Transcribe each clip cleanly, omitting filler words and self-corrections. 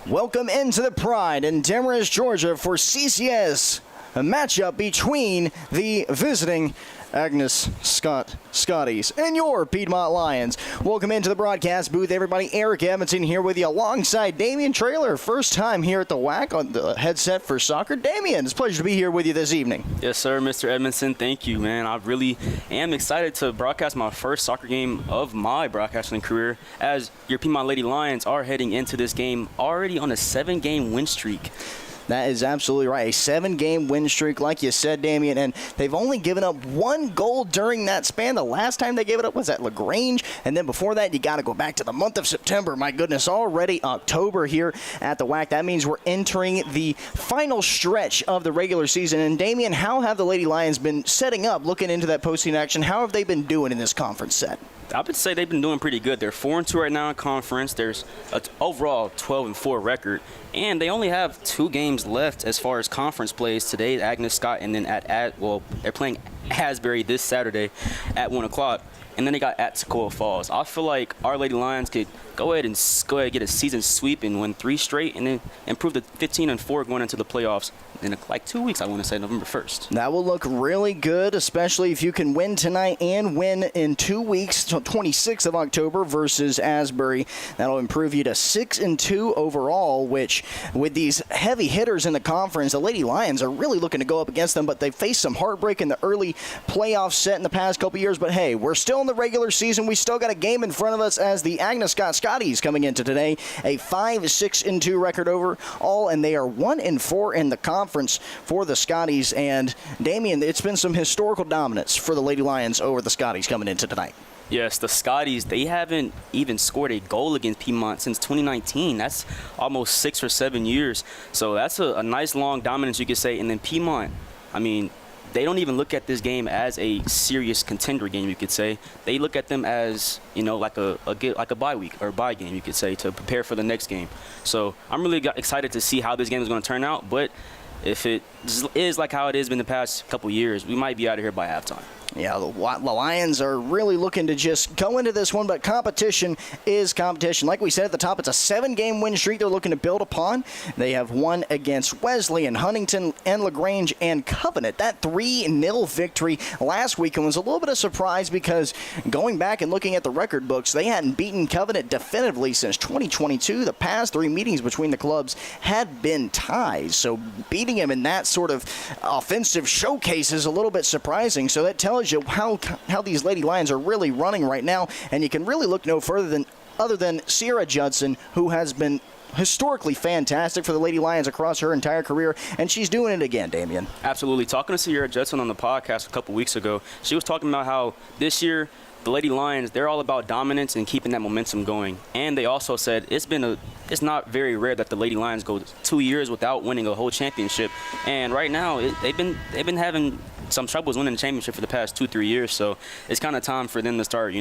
Welcome into the Pride in Demarest, Georgia for CCS, a matchup between the visiting Agnes Scotties and your Piedmont Lions. Welcome into the broadcast booth, everybody. Eric Edmondson here with you alongside Damian Traylor. First time here at the WAC on the headset for soccer. Damian, it's a pleasure to be here with you this evening. Yes, sir, Mr. Edmondson. Thank you, man. I really am excited to broadcast my first soccer game of my broadcasting career, as your Piedmont Lady Lions are heading into this game already on a 7-game win streak. That is absolutely right. A 7-game win streak, like you said, Damian, and they've only given up 1 goal during that span. The last time they gave it up was at LaGrange, and then before that, you got to go back to the month of September. My goodness, already October here at the WAC. That means we're entering the final stretch of the regular season. And Damian, how have the Lady Lions been setting up, looking into that postseason action? How have they been doing in this conference set? I would say they've been doing pretty good. They're 4-2 right now in conference. There's an overall 12-4 record, and they only have 2 games left as far as conference plays today. Agnes Scott, and then they're playing Asbury this Saturday at 1 o'clock, and then they got at Toccoa Falls. I feel like our Lady Lions could go ahead and get a season sweep and win 3 straight, and then improve to 15-4 going into the playoffs in like 2 weeks. I want to say November 1st. That will look really good, especially if you can win tonight and win in 2 weeks, 26th of October versus Asbury. That'll improve you to 6-2 overall, which with these heavy hitters in the conference, the Lady Lions are really looking to go up against them, but they faced some heartbreak in the early playoff set in the past couple years. But hey, we're still in the regular season. We still got a game in front of us as the Agnes Scotties coming into today, a 5-6-2 record overall, and they are 1-4 in the conference for the Scotties. And Damian, it's been some historical dominance for the Lady Lions over the Scotties coming into tonight. Yes, the Scotties, they haven't even scored a goal against Piedmont since 2019. That's almost 6 or 7 years. So that's a nice long dominance, you could say. And then Piedmont, I mean, they don't even look at this game as a serious contender game, you could say. They look at them as, like a bye week or a bye game, you could say, to prepare for the next game. So I'm really excited to see how this game is going to turn out. But if it is like how it has been the past couple years, we might be out of here by halftime. Yeah, the Lions are really looking to just go into this one, but competition is competition. Like we said at the top, it's a 7-game win streak they're looking to build upon. They have won against Wesley and Huntington and LaGrange and Covenant. That 3-0 victory last weekend was a little bit of surprise because going back and looking at the record books, they hadn't beaten Covenant definitively since 2022. The past 3 meetings between the clubs had been ties, so beating them in that sort of offensive showcase is a little bit surprising. So that tells you how these Lady Lions are really running right now, and you can really look no further other than Sierra Judson, who has been historically fantastic for the Lady Lions across her entire career, and she's doing it again, Damian. Absolutely. Talking to Sierra Judson on the podcast a couple weeks ago, she was talking about how this year the Lady Lions, they're all about dominance and keeping that momentum going. And they also said it's not very rare that the Lady Lions go 2 years without winning a whole championship. And right now, they've been having some troubles winning the championship for the past 2-3 years. So it's kind of time for them to start,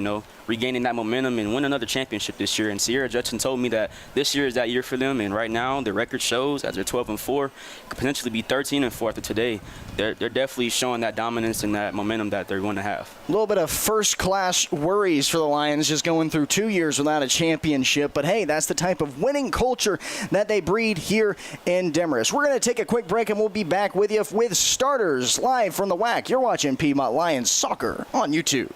regaining that momentum and win another championship this year. And Sierra Judson told me that this year is that year for them. And right now, the record shows, as they're 12-4, could potentially be 13-4 after today. They're definitely showing that dominance and that momentum that they're going to have. A little bit of first-class worries for the Lions just going through 2 years without a championship. But hey, that's the type of winning culture that they breed here in Demarest. We're going to take a quick break, and we'll be back with you with starters live from the WAC. You're watching Piedmont Lions Soccer on YouTube.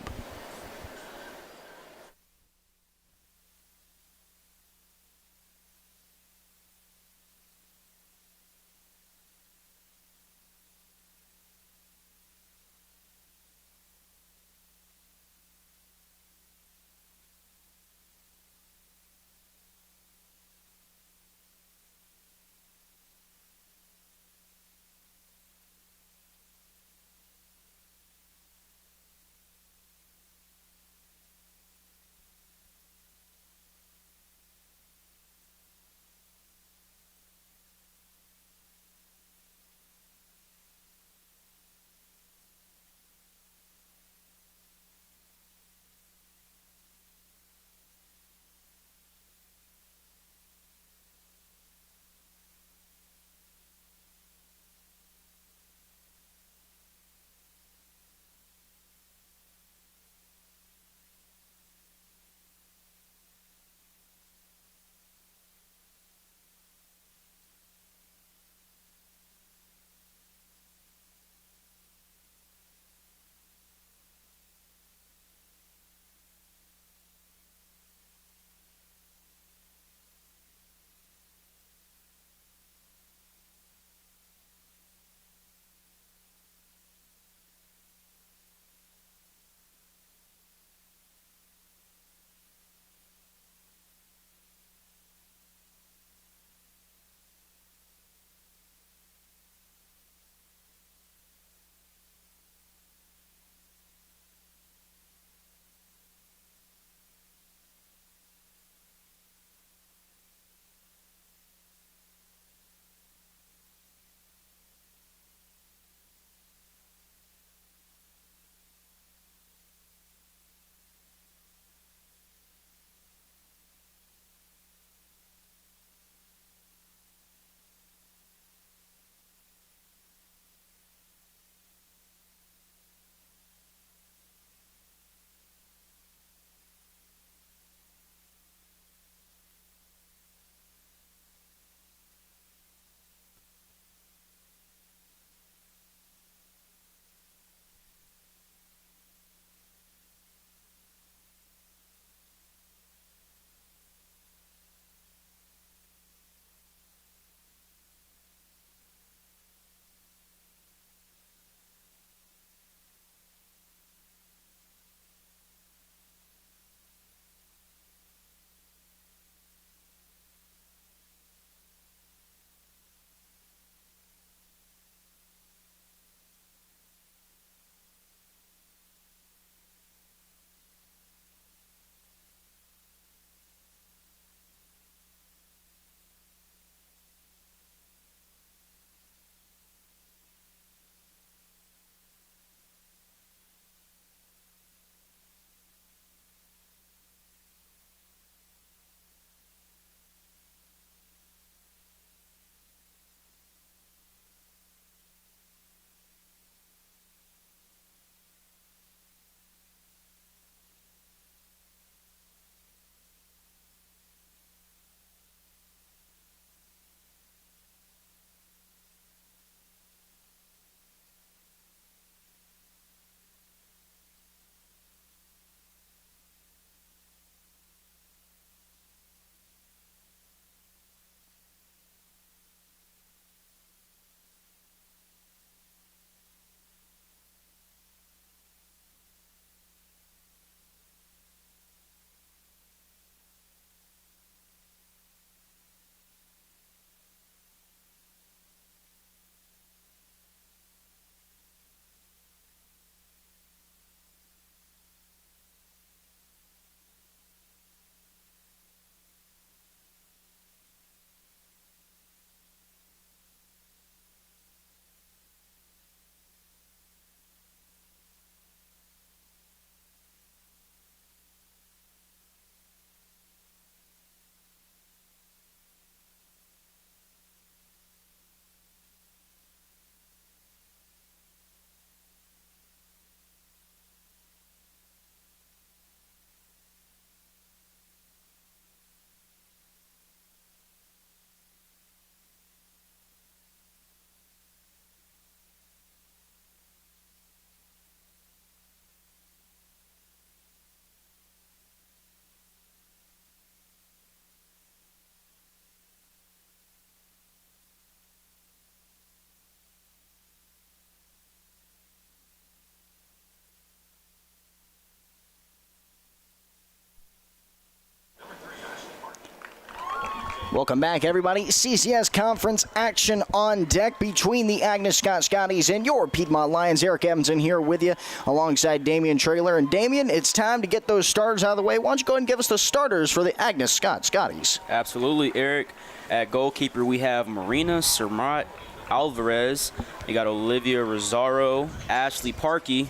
Welcome back, everybody. CCS Conference action on deck between the Agnes Scott Scotties and your Piedmont Lions. Eric Evans in here with you alongside Damian Traylor. And Damian, it's time to get those starters out of the way. Why don't you go ahead and give us the starters for the Agnes Scott Scotties? Absolutely, Eric. At goalkeeper, we have Marina Sermat Alvarez. You got Olivia Rosario, Ashley Parkey,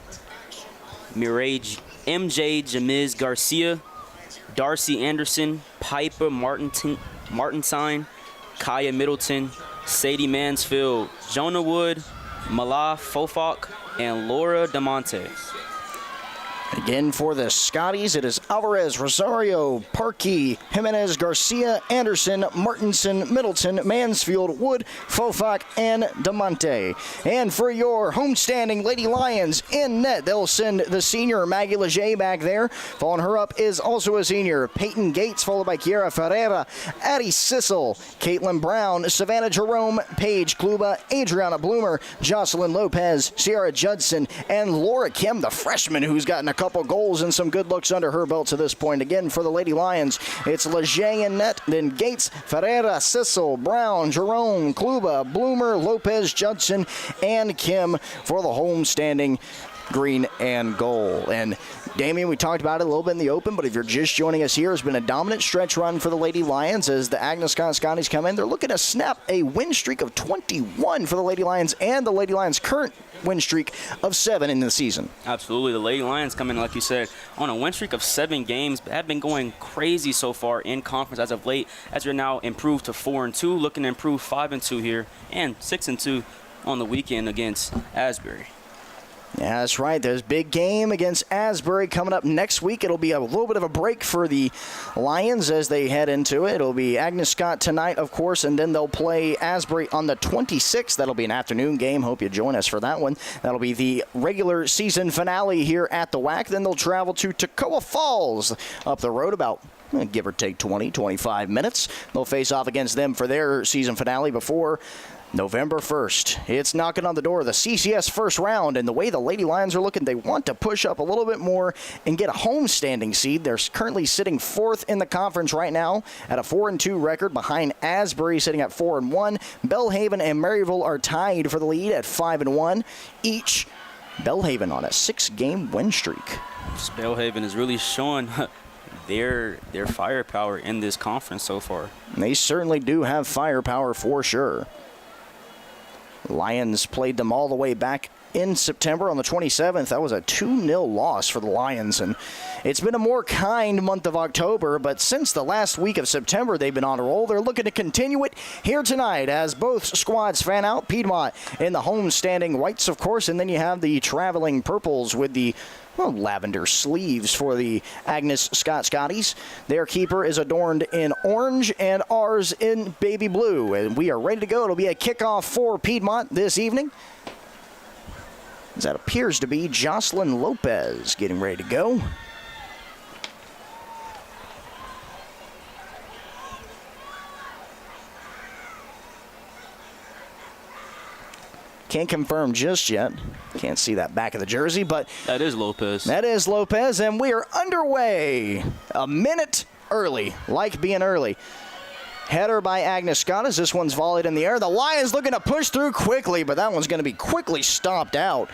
MJ Jamiz Garcia, Darcy Anderson, Piper Martinstein, Kaya Middleton, Sadie Mansfield, Jonah Wood, Mala Fofok, and Laura Damonte. Again, for the Scotties, it is Alvarez, Rosario, Parkey, Jimenez, Garcia, Anderson, Martinson, Middleton, Mansfield, Wood, Fofok, and Damonte. And for your homestanding Lady Lions in net, they'll send the senior Maggie Leger back there. Following her up is also a senior Peyton Gates, followed by Kiera Ferreira, Addie Sissel, Caitlin Brown, Savannah Jerome, Paige Kluba, Adriana Bloomer, Jocelyn Lopez, Sierra Judson, and Laura Kim, the freshman who's gotten a couple goals and some good looks under her belt to this point. Again, for the Lady Lions, it's Leger in net, then Gates, Ferreira, Sissel, Brown, Jerome, Kluba, Bloomer, Lopez, Judson, and Kim for the homestanding green and goal. And Damian, we talked about it a little bit in the open, but if you're just joining us here, it's been a dominant stretch run for the Lady Lions as the Agnes Scott Scotties come in. They're looking to snap a win streak of 21 for the Lady Lions and the Lady Lions' current win streak of 7 in the season. Absolutely. The Lady Lions come in, like you said, on a win streak of 7 games, but have been going crazy so far in conference as of late, as they're now improved to 4-2, looking to improve 5-2 here, and 6-2 on the weekend against Asbury. Yeah, that's right. There's a big game against Asbury coming up next week. It'll be a little bit of a break for the Lions as they head into it. It'll be Agnes Scott tonight, of course, and then they'll play Asbury on the 26th. That'll be an afternoon game. Hope you join us for that one. That'll be the regular season finale here at the WAC. Then they'll travel to Toccoa Falls up the road about give or take 20, 25 minutes. They'll face off against them for their season finale before November 1st. It's knocking on the door of the CCS first round, and the way the Lady Lions are looking, they want to push up a little bit more and get a homestanding seed. They're currently sitting 4th in the conference right now at a 4-2 record behind Asbury sitting at 4-1. Belhaven and Maryville are tied for the lead at 5-1 each. Belhaven on a 6-game win streak. Belhaven is really showing their firepower in this conference so far. And they certainly do have firepower for sure. Lions played them all the way back in September on the 27th. That was a 2-0 loss for the Lions, and it's been a more kind month of October, but since the last week of September, they've been on a roll. They're looking to continue it here tonight as both squads fan out. Piedmont in the home-standing whites, of course, and then you have the traveling purples with the lavender sleeves for the Agnes Scott Scotties. Their keeper is adorned in orange and ours in baby blue. And we are ready to go. It'll be a kickoff for Piedmont this evening. That appears to be Jocelyn Lopez getting ready to go. Can't confirm just yet. Can't see that back of the jersey, but that is Lopez. That is Lopez, and we are underway. A minute early, like being early. Header by Agnes Scott as this one's volleyed in the air. The Lions looking to push through quickly, but that one's going to be quickly stopped out.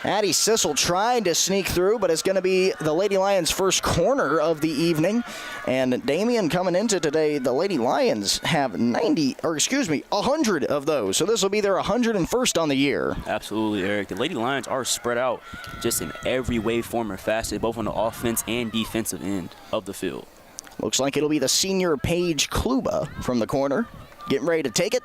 Addie Sissel trying to sneak through, but it's going to be the Lady Lions' first corner of the evening. And Damian coming into today, the Lady Lions have 100 of those. So this will be their 101st on the year. Absolutely, Eric. The Lady Lions are spread out just in every way, form, or facet, both on the offense and defensive end of the field. Looks like it'll be the senior Paige Kluba from the corner, getting ready to take it.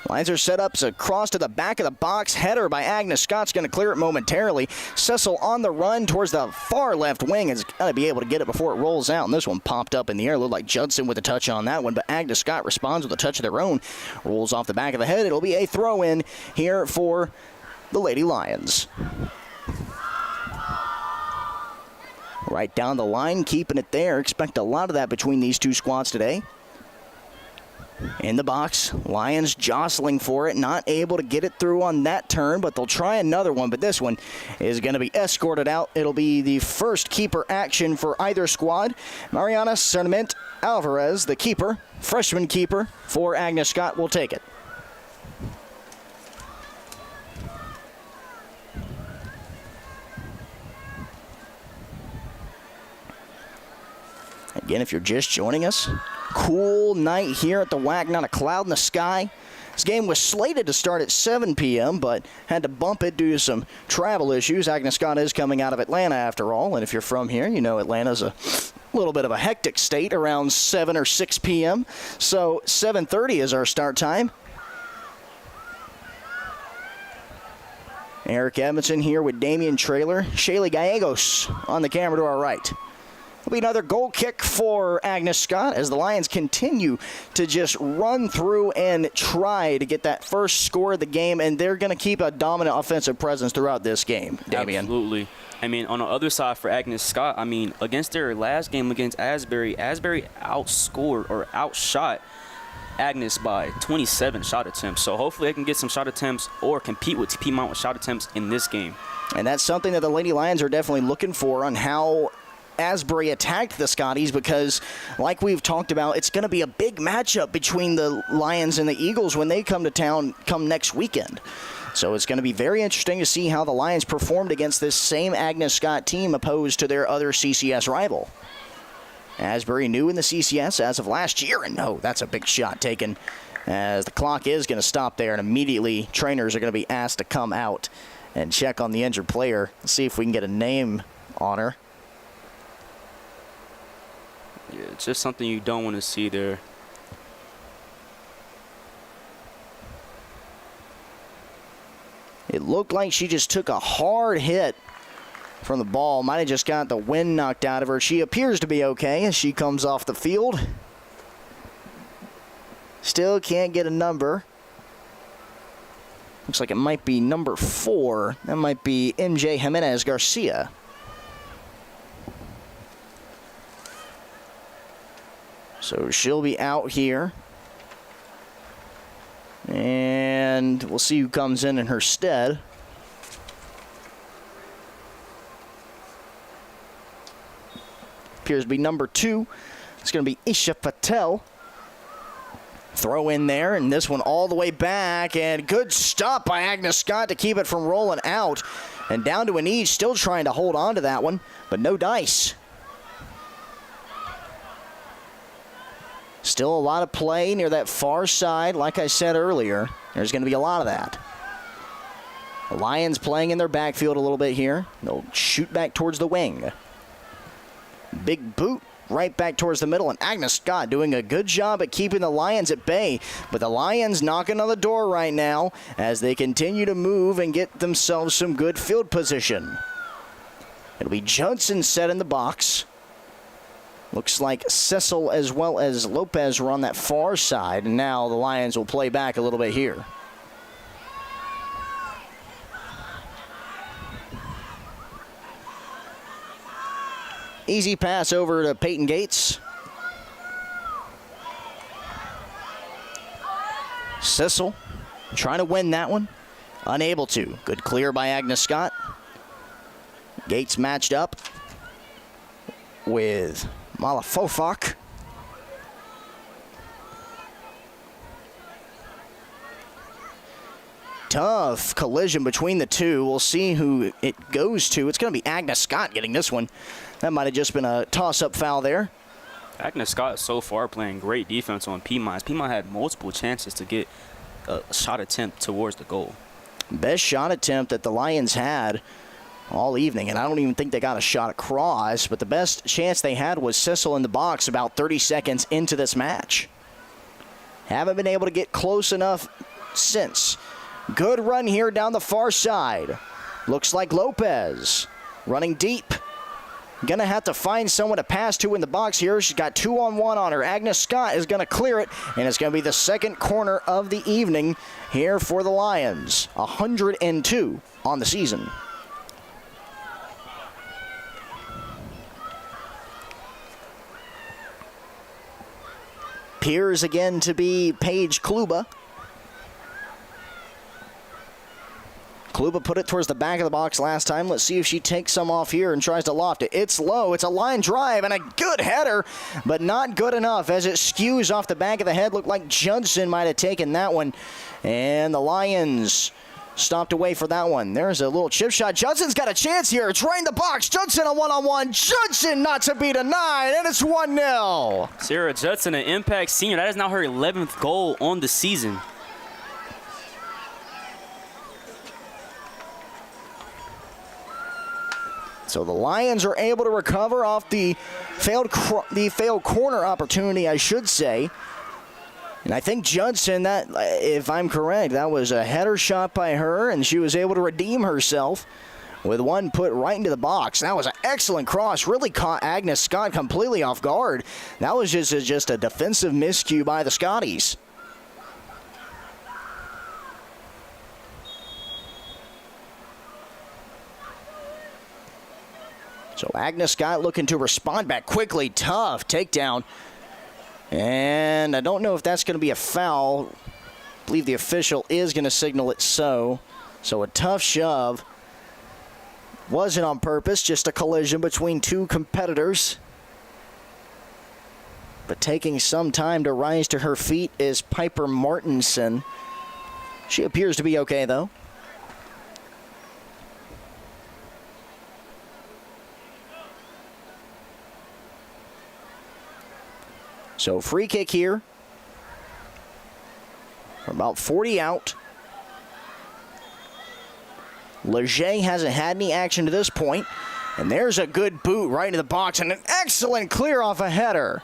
Lions are set up, it's a cross to the back of the box. Header by Agnes Scott's going to clear it momentarily. Cecil on the run towards the far left wing is going to be able to get it before it rolls out. And this one popped up in the air. Looked like Judson with a touch on that one, but Agnes Scott responds with a touch of their own. Rolls off the back of the head. It'll be a throw-in here for the Lady Lions. Right down the line, keeping it there. Expect a lot of that between these two squads today. In the box, Lions jostling for it, not able to get it through on that turn, but they'll try another one, but this one is going to be escorted out. It'll be the first keeper action for either squad. Mariana Cernament Alvarez, the keeper, freshman keeper for Agnes Scott, will take it. Again, if you're just joining us, cool night here at the WAC, not a cloud in the sky. This game was slated to start at 7 p.m., but had to bump it due to some travel issues. Agnes Scott is coming out of Atlanta after all, and if you're from here, you know Atlanta's a little bit of a hectic state around 7 or 6 p.m., so 7:30 is our start time. Eric Edmondson here with Damian Traylor. Shaylee Gallegos on the camera to our right. Will be another goal kick for Agnes Scott as the Lions continue to just run through and try to get that first score of the game, and they're going to keep a dominant offensive presence throughout this game, Damian. Absolutely. I mean, on the other side for Agnes Scott, I mean, against their last game against Asbury outscored or outshot Agnes by 27 shot attempts. So hopefully they can get some shot attempts or compete with Piedmont with shot attempts in this game. And that's something that the Lady Lions are definitely looking for on how Asbury attacked the Scotties, because like we've talked about, it's going to be a big matchup between the Lions and the Eagles when they come to town come next weekend. So it's going to be very interesting to see how the Lions performed against this same Agnes Scott team opposed to their other CCS rival. Asbury new in the CCS as of last year, and no, that's a big shot taken as the clock is going to stop there, and immediately trainers are going to be asked to come out and check on the injured player. Let's see if we can get a name on her. Yeah, it's just something you don't want to see there. It looked like she just took a hard hit from the ball. Might have just got the wind knocked out of her. She appears to be okay as she comes off the field. Still can't get a number. Looks like it might be number 4. That might be MJ Jimenez Garcia. So she'll be out here. And we'll see who comes in her stead. Appears to be number 2. It's going to be Isha Patel. Throw in there, and this one all the way back. And good stop by Agnes Scott to keep it from rolling out. And down to a knee, still trying to hold on to that one, but no dice. Still a lot of play near that far side. Like I said earlier, there's going to be a lot of that. The Lions playing in their backfield a little bit here. They'll shoot back towards the wing. Big boot right back towards the middle, and Agnes Scott doing a good job at keeping the Lions at bay. But the Lions knocking on the door right now as they continue to move and get themselves some good field position. It'll be Judson set in the box. Looks like Cecil as well as Lopez were on that far side, and now the Lions will play back a little bit here. Easy pass over to Peyton Gates. Cecil trying to win that one. Unable to. Good clear by Agnes Scott. Gates matched up with Malafofak. Tough collision between the two. We'll see who it goes to. It's going to be Agnes Scott getting this one. That might have just been a toss-up foul there. Agnes Scott so far playing great defense on Piedmont. Piedmont had multiple chances to get a shot attempt towards the goal. Best shot attempt that the Lions had all evening, and I don't even think they got a shot across, but the best chance they had was Cecil in the box about 30 seconds into this match. Haven't been able to get close enough since. Good run here down the far side. Looks like Lopez running deep. Gonna have to find someone to pass to in the box here. She's got 2-on-1 on her. Agnes Scott is gonna clear it, and it's gonna be the second corner of the evening here for the Lions. 102 on the season. Appears again to be Paige Kluba. Kluba put it towards the back of the box last time. Let's see if she takes some off here and tries to loft it. It's low. It's a line drive and a good header, but not good enough as it skews off the back of the head. Looked like Judson might have taken that one. And the Lions stopped away for that one. There's a little chip shot. Judson's got a chance here. It's right in the box. Judson a one-on-one. Judson not to be denied, and it's 1-0. Sarah Judson, an impact senior. That is now her 11th goal on the season. So the Lions are able to recover off the failed corner opportunity, I should say. And I think Judson, that, if I'm correct, that was a header shot by her, and she was able to redeem herself with one put right into the box. That was an excellent cross. Really caught Agnes Scott completely off guard. That was just a defensive miscue by the Scotties. So Agnes Scott looking to respond back quickly. Tough takedown. And I don't know if that's going to be a foul. I believe the official is going to signal it so. So a tough shove. Wasn't on purpose, just a collision between two competitors. But taking some time to rise to her feet is Piper Martinson. She appears to be okay, though. So free kick here. We're about 40 out. Leger hasn't had any action to this point. And there's a good boot right into the box and an excellent clear off a header.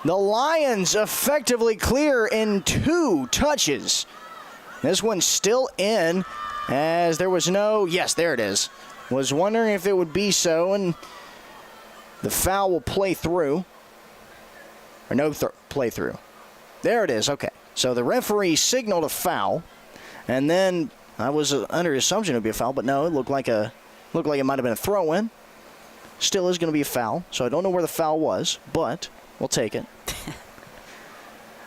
The Lions effectively clear in 2 touches. This one's still in as there was no, yes, there it is. Was wondering if it would be so, and the foul will play through. Or no play through. There it is. Okay. So the referee signaled a foul, and then I was under the assumption it would be a foul, but no, it looked like it might have been a throw-in. Still is going to be a foul, so I don't know where the foul was, but we'll take it.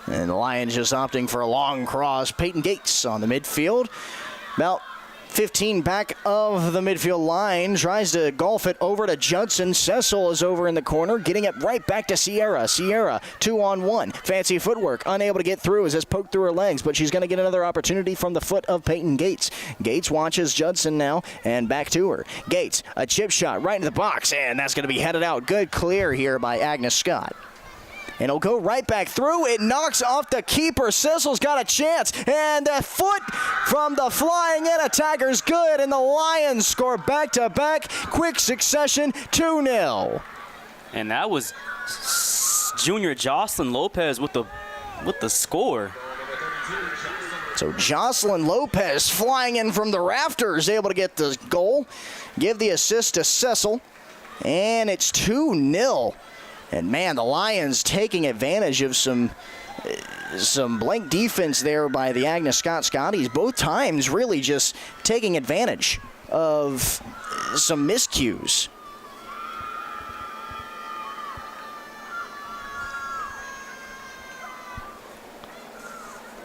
And the Lions just opting for a long cross. Peyton Gates on the midfield. About 15 back of the midfield line, tries to golf it over to Judson. Cecil is over in the corner, getting it right back to Sierra. Sierra, 2-on-1. Fancy footwork, unable to get through as it's poked through her legs, but she's going to get another opportunity from the foot of Peyton Gates. Gates watches Judson now, and back to her. Gates, a chip shot right into the box, and that's going to be headed out. Good clear here by Agnes Scott. And it'll go right back through. It knocks off the keeper. Cecil's got a chance. And the foot from the flying in attacker's good. And the Lions score back-to-back. Quick succession, 2-0. And that was junior Jocelyn Lopez with the score. So Jocelyn Lopez flying in from the rafters, able to get the goal. Give the assist to Cecil. And it's 2-0. And, man, the Lions taking advantage of some blank defense there by the Agnes Scott Scotties. Both times really just taking advantage of some miscues.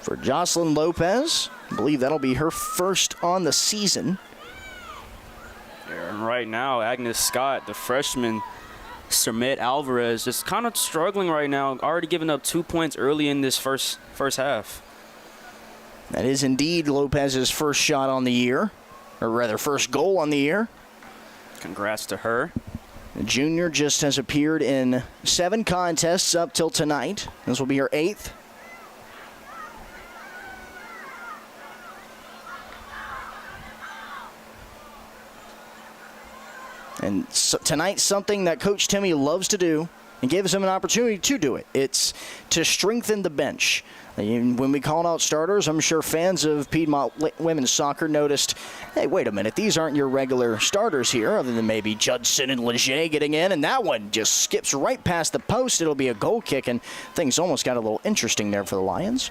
For Jocelyn Lopez, I believe that'll be her first on the season. And right now, Agnes Scott, the freshman, Sermet Alvarez, just kind of struggling right now, already giving up 2 points early in this first half. That is indeed Lopez's first shot on the year, or rather first goal on the year. Congrats to her. The junior just has appeared in 7 contests up till tonight. This will be her 8th. And so tonight, something that Coach Timmy loves to do and gives him an opportunity to do it. It's to strengthen the bench. When we called out starters, I'm sure fans of Piedmont women's soccer noticed hey, wait a minute, these aren't your regular starters here, other than maybe Judson and Leger getting in, and that one just skips right past the post. It'll be a goal kick, and things almost got a little interesting there for the Lions.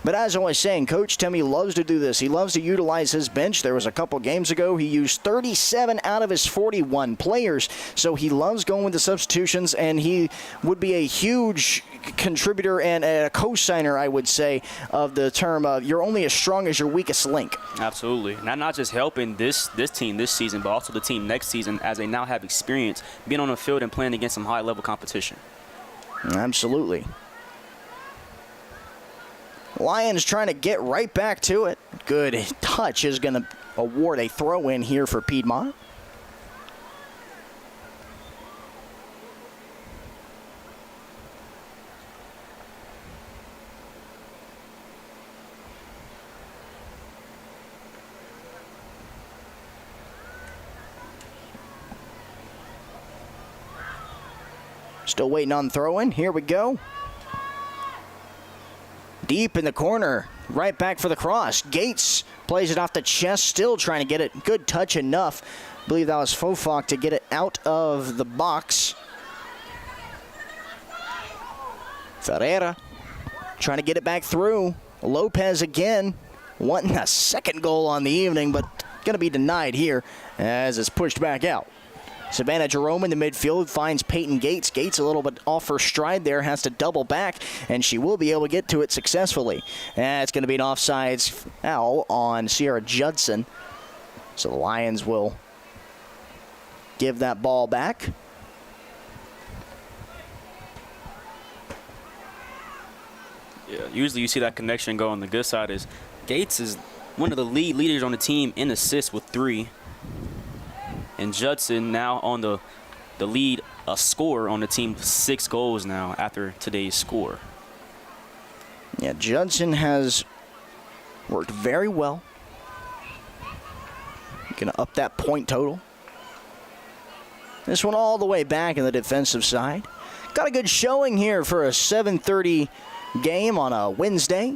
But as I was saying, Coach Timmy loves to do this. He loves to utilize his bench. There was a couple games ago he used 37 out of his 41 players, so he loves going with the substitutions, and he would be a huge contributor and a co-signer, I would say, of the term of you're only as strong as your weakest link. Absolutely. Not just helping this team this season, but also the team next season, as they now have experience being on the field and playing against some high-level competition. Absolutely. Lions trying to get right back to it. Good touch is going to award a throw-in here for Piedmont. Still waiting on throw-in. Here we go. Deep in the corner. Right back for the cross. Gates plays it off the chest. Still trying to get it. Good touch enough. I believe that was Fofok to get it out of the box. Ferreira trying to get it back through. Lopez again. Wanting a second goal on the evening, but going to be denied here as it's pushed back out. Savannah Jerome in the midfield finds Peyton Gates. Gates a little bit off her stride there, has to double back, and she will be able to get to it successfully. It's going to be an offsides foul on Sierra Judson. So the Lions will give that ball back. Yeah, usually you see that connection go on the good side. Is Gates is one of the leaders on the team in assists with 3. And Judson now on the lead, a scorer on the team, 6 goals now after today's score. Yeah, Judson has worked very well. Going to up that point total. This one all the way back in the defensive side. Got a good showing here for a 7:30 game on a Wednesday.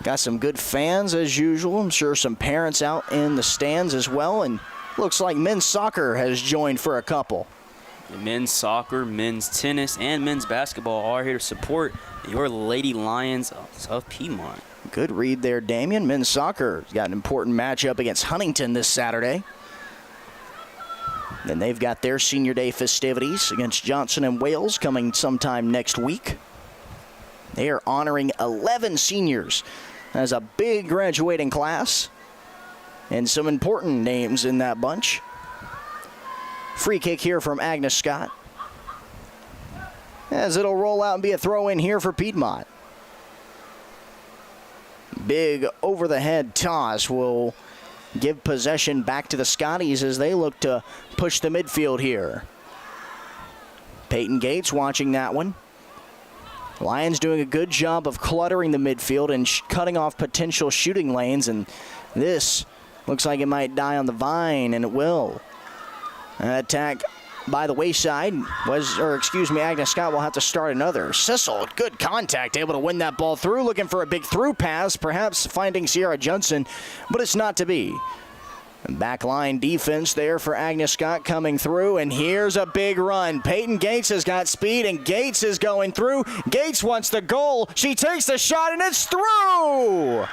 Got some good fans as usual. I'm sure some parents out in the stands as well, and looks like men's soccer has joined for a couple. Men's soccer, men's tennis, and men's basketball are here to support your Lady Lions of Piedmont. Good read there, Damien. Men's soccer got an important matchup against Huntington this Saturday. Then they've got their senior day festivities against Johnson and Wales coming sometime next week. They are honoring 11 seniors as a big graduating class. And some important names in that bunch. Free kick here from Agnes Scott. As it'll roll out and be a throw-in here for Piedmont. Big over-the-head toss will give possession back to the Scotties as they look to push the midfield here. Peyton Gates watching that one. Lions doing a good job of cluttering the midfield and cutting off potential shooting lanes, and this looks like it might die on the vine, and it will. An attack by the wayside. Agnes Scott will have to start another. Sissel, good contact, able to win that ball through, looking for a big through pass, perhaps finding Sierra Judson, but it's not to be. Backline defense there for Agnes Scott coming through, and here's a big run. Peyton Gates has got speed, and Gates is going through. Gates wants the goal. She takes the shot, and it's through!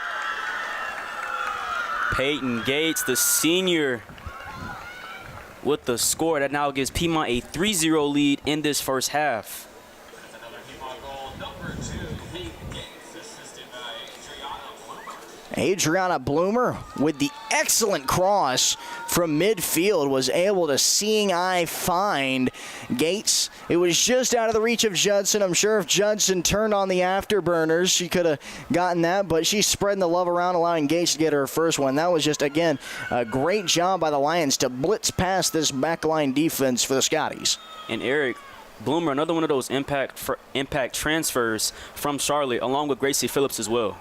Peyton Gates, the senior, with the score that now gives Piedmont a 3-0 lead in this first half. That's another Piedmont goal, number 2, Peyton Gates, assisted by Adriana Bloomer with the excellent cross from midfield was able to seeing eye find Gates. It was just out of the reach of Judson. I'm sure if Judson turned on the afterburners, she could have gotten that, but she's spreading the love around, allowing Gates to get her first one. That was just, again, a great job by the Lions to blitz past this backline defense for the Scotties. And Eric, Bloomer, another one of those impact transfers from Charlotte, along with Gracie Phillips as well.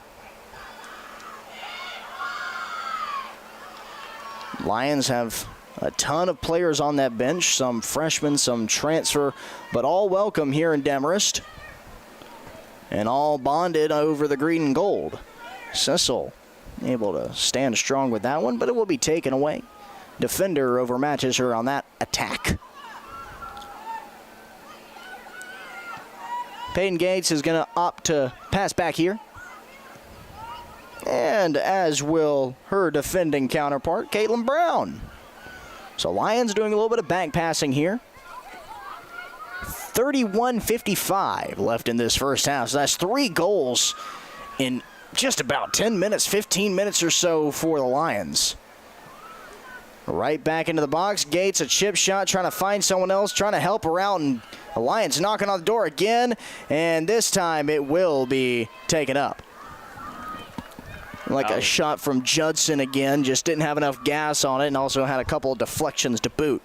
Lions have a ton of players on that bench, some freshmen, some transfer, but all welcome here in Demarest. And all bonded over the green and gold. Sissel able to stand strong with that one, but it will be taken away. Defender overmatches her on that attack. Peyton Gates is going to opt to pass back here. And as will her defending counterpart, Caitlin Brown. So Lions doing a little bit of back passing here. 31:55 left in this first half. So that's 3 goals in just about 10 minutes, 15 minutes or so for the Lions. Right back into the box. Gates, a chip shot, trying to find someone else, trying to help her out. And the Lions knocking on the door again. And this time it will be taken up. Like a shot from Judson again. Just didn't have enough gas on it and also had a couple of deflections to boot.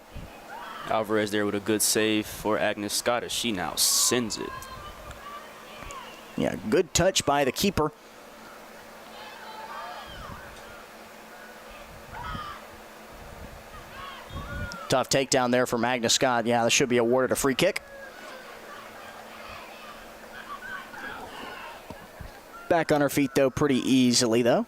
Alvarez there with a good save for Agnes Scott as she now sends it. Yeah, good touch by the keeper. Tough takedown there from Agnes Scott. Yeah, that should be awarded a free kick. Back on her feet, though, pretty easily, though.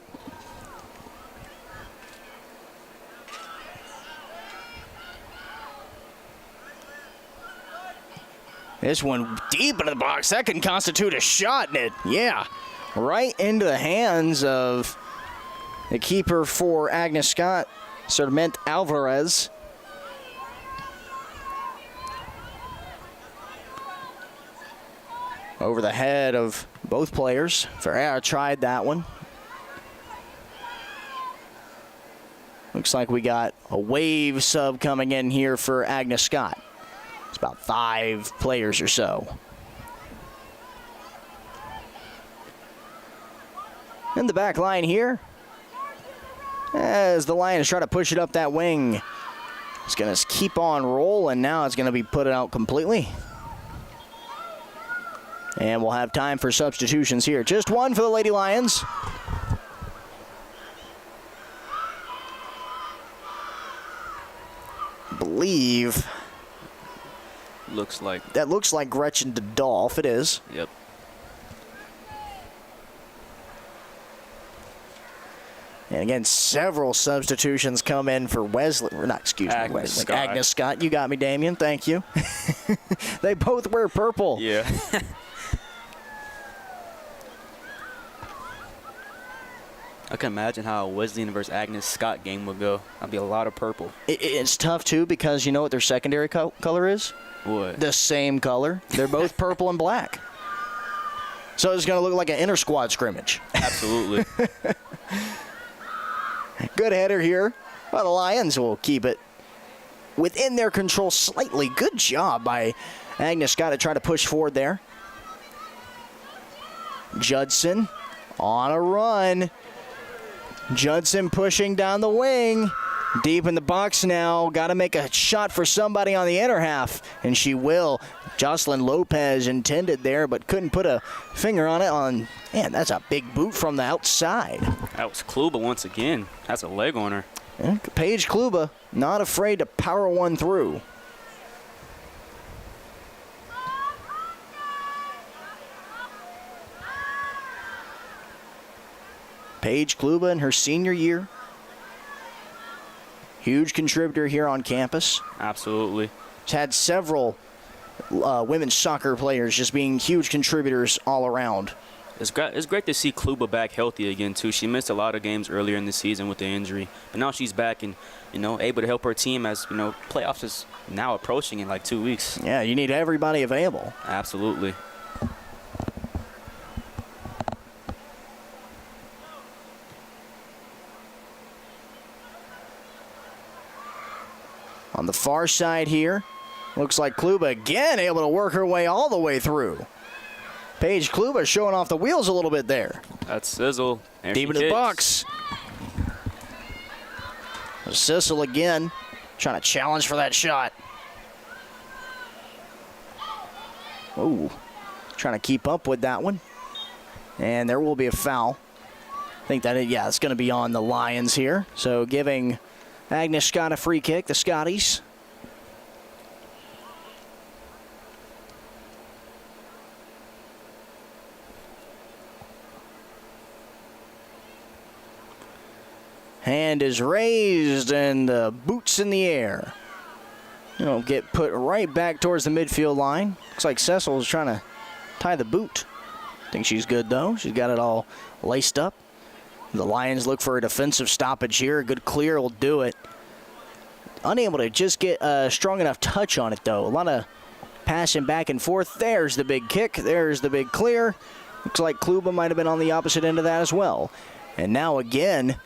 This one deep into the box. That can constitute a shot in it. Yeah, right into the hands of the keeper for Agnes Scott, Serment Alvarez. Over the head of both players. Ferreira tried that one. Looks like we got a wave sub coming in here for Agnes Scott. It's about 5 players or so. In the back line here, as the Lions try to push it up that wing. It's going to keep on rolling now. It's going to be put out completely. And we'll have time for substitutions here. Just one for the Lady Lions. Believe. Looks like. That looks like Gretchen DeDolph. It is. Yep. And again, several substitutions come in for Wesley. Or not, excuse me, Agnes Wesley. Scott. Agnes Scott. You got me, Damien. Thank you. They both wear purple. Yeah. I can imagine how a Wesleyan versus Agnes Scott game would go. That'd be a lot of purple. It's tough, too, because you know what their secondary color is? What? The same color. They're both purple and black. So it's going to look like an inter-squad scrimmage. Absolutely. Good header here. Well, the Lions will keep it within their control slightly. Good job by Agnes Scott to try to push forward there. Judson on a run. Judson pushing down the wing. Deep in the box now. Got to make a shot for somebody on the inner half. And she will. Jocelyn Lopez intended there, but couldn't put a finger on it. Man, that's a big boot from the outside. That was Kluba once again. That's a leg on her. Yeah, Paige Kluba not afraid to power one through. Paige Kluba in her senior year. Huge contributor here on campus. Absolutely. She's had several women's soccer players just being huge contributors all around. It's great to see Kluba back healthy again, too. She missed a lot of games earlier in the season with the injury. But now she's back and, able to help her team as, playoffs is now approaching in like 2 weeks. Yeah, you need everybody available. Absolutely. On the far side here, looks like Kluba again able to work her way all the way through. Paige Kluba showing off the wheels a little bit there. That's Sizzle. There Deep into the box. Sissel again, trying to challenge for that shot. Ooh, trying to keep up with that one. And there will be a foul. I think it's going to be on the Lions here. So giving Agnes Scott a free kick, the Scotties. Hand is raised and the boot's in the air. It'll get put right back towards the midfield line. Looks like Cecil's trying to tie the boot. Think she's good, though. She's got it all laced up. The Lions look for a defensive stoppage here. A good clear will do it. Unable to just get a strong enough touch on it, though. A lot of passing back and forth. There's the big kick. There's the big clear. Looks like Kluba might have been on the opposite end of that as well. And now again,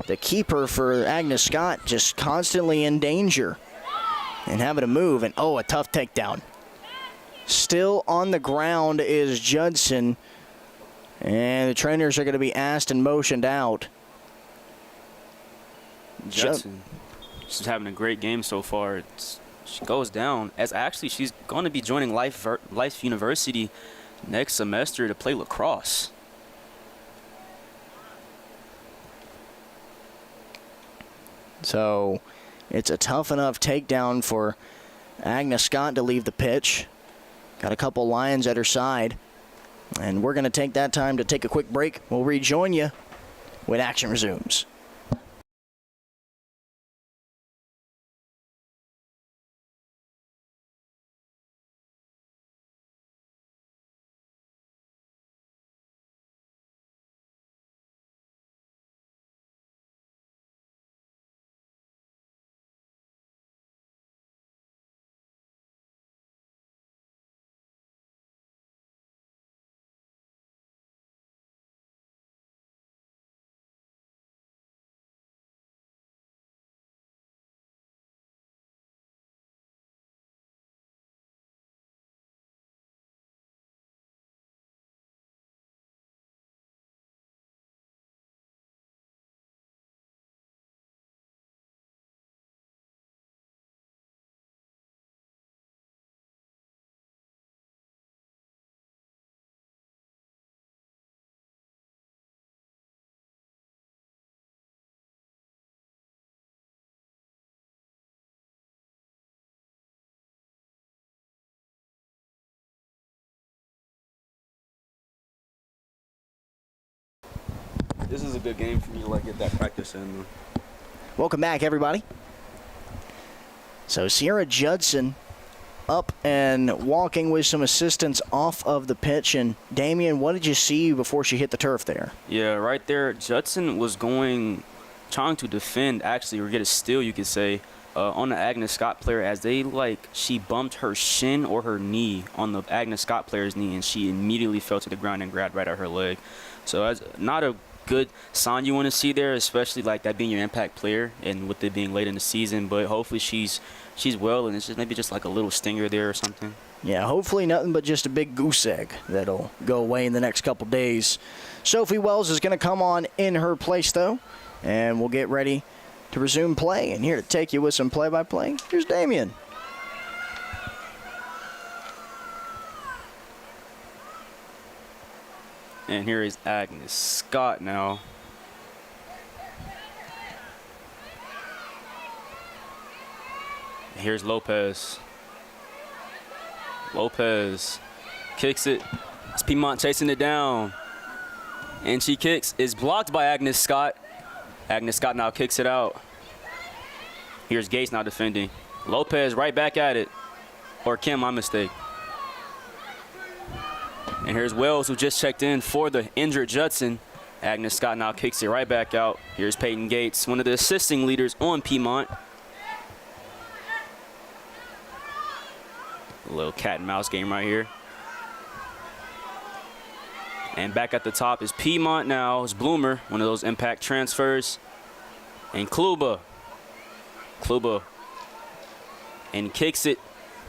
the keeper for Agnes Scott just constantly in danger and having to move. And, oh, a tough takedown. Still on the ground is Judson. And the trainers are going to be asked and motioned out. Judson, she's having a great game so far. She goes down. As actually, she's going to be joining Life University next semester to play lacrosse. So it's a tough enough takedown for Agnes Scott to leave the pitch. Got a couple Lions at her side. And we're going to take that time to take a quick break. We'll rejoin you when action resumes. This is a good game for me to get that practice in. Welcome back, everybody. So Sierra Judson up and walking with some assistance off of the pitch. And Damian, what did you see before she hit the turf there? Yeah, right there, Judson was trying to defend, actually, or get a steal, you could say, on the Agnes Scott player as she bumped her shin or her knee on the Agnes Scott player's knee, and she immediately fell to the ground and grabbed right at her leg. So that's not a good sign you want to see there, especially that being your impact player and with it being late in the season. But hopefully she's well, and it's just maybe just a little stinger there or something. Yeah, hopefully nothing but just a big goose egg that'll go away in the next couple days. Sophie Wells is going to come on in her place, though, and we'll get ready to resume play. And here to take you with some play-by-play, here's Damian. And here is Agnes Scott now. Here's Lopez. Lopez kicks it. It's Piedmont chasing it down. And she kicks. It's blocked by Agnes Scott. Agnes Scott now kicks it out. Here's Gates now defending. Lopez right back at it. Or Kim, my mistake. And here's Wells, who just checked in for the injured Judson. Agnes Scott now kicks it right back out. Here's Peyton Gates, one of the assisting leaders on Piedmont. A little cat and mouse game right here. And back at the top is Piedmont now. It's Bloomer, one of those impact transfers. And Kluba. Kluba. And kicks it.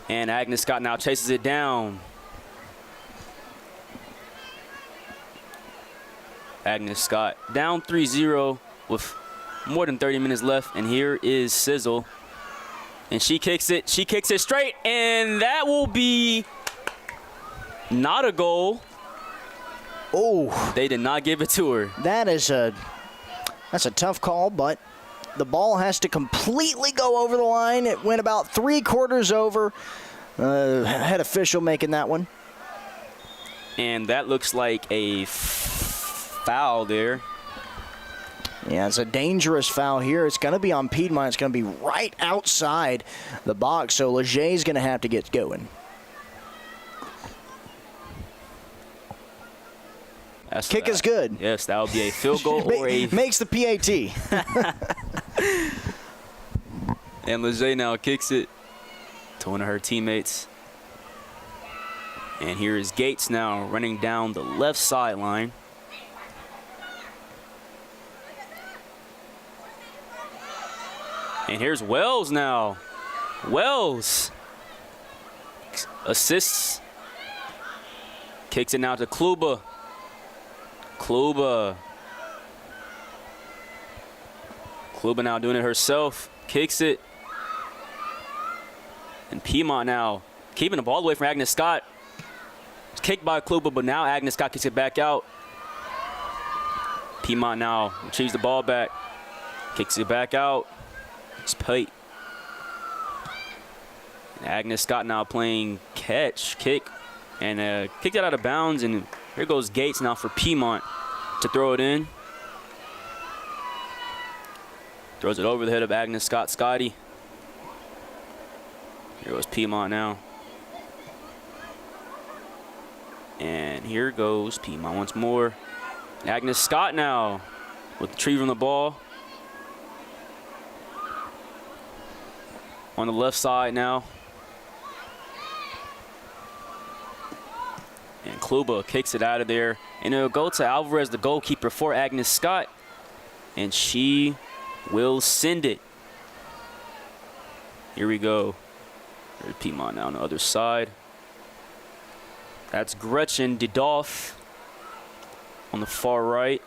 And Agnes Scott now chases it down. Agnes Scott down 3-0 with more than 30 minutes left. And here is Sizzle. And she kicks it. She kicks it straight. And that will be not a goal. Oh, They did not give it to her. that's a tough call, but the ball has to completely go over the line. It went about 3/4 over. Head official making that one. And that looks like a foul there. Yeah, it's a dangerous foul here. It's going to be on Piedmont. It's going to be right outside the box, so Leger's going to have to get going. Kick is good. Yes, that would be a field goal or a... Makes the PAT. And Leger now kicks it to one of her teammates. And here is Gates now running down the left sideline. And here's Wells now. Wells assists. Kicks it now to Kluba. Kluba now doing it herself. Kicks it. And Piedmont now keeping the ball away from Agnes Scott. It's kicked by Kluba, but now Agnes Scott kicks it back out. Piedmont now retrieves the ball back. Kicks it back out. It's Pate. And Agnes Scott now playing kick. And kicked it out of bounds. And here goes Gates now for Piedmont to throw it in. Throws it over the head of Agnes Scott. Scotty. Here goes Piedmont now. And here goes Piedmont once more. Agnes Scott now with retrieving the ball. On the left side now. And Kluba kicks it out of there. And it'll go to Alvarez, the goalkeeper for Agnes Scott. And she will send it. Here we go. There's Piedmont now on the other side. That's Gretchen Didolf on the far right.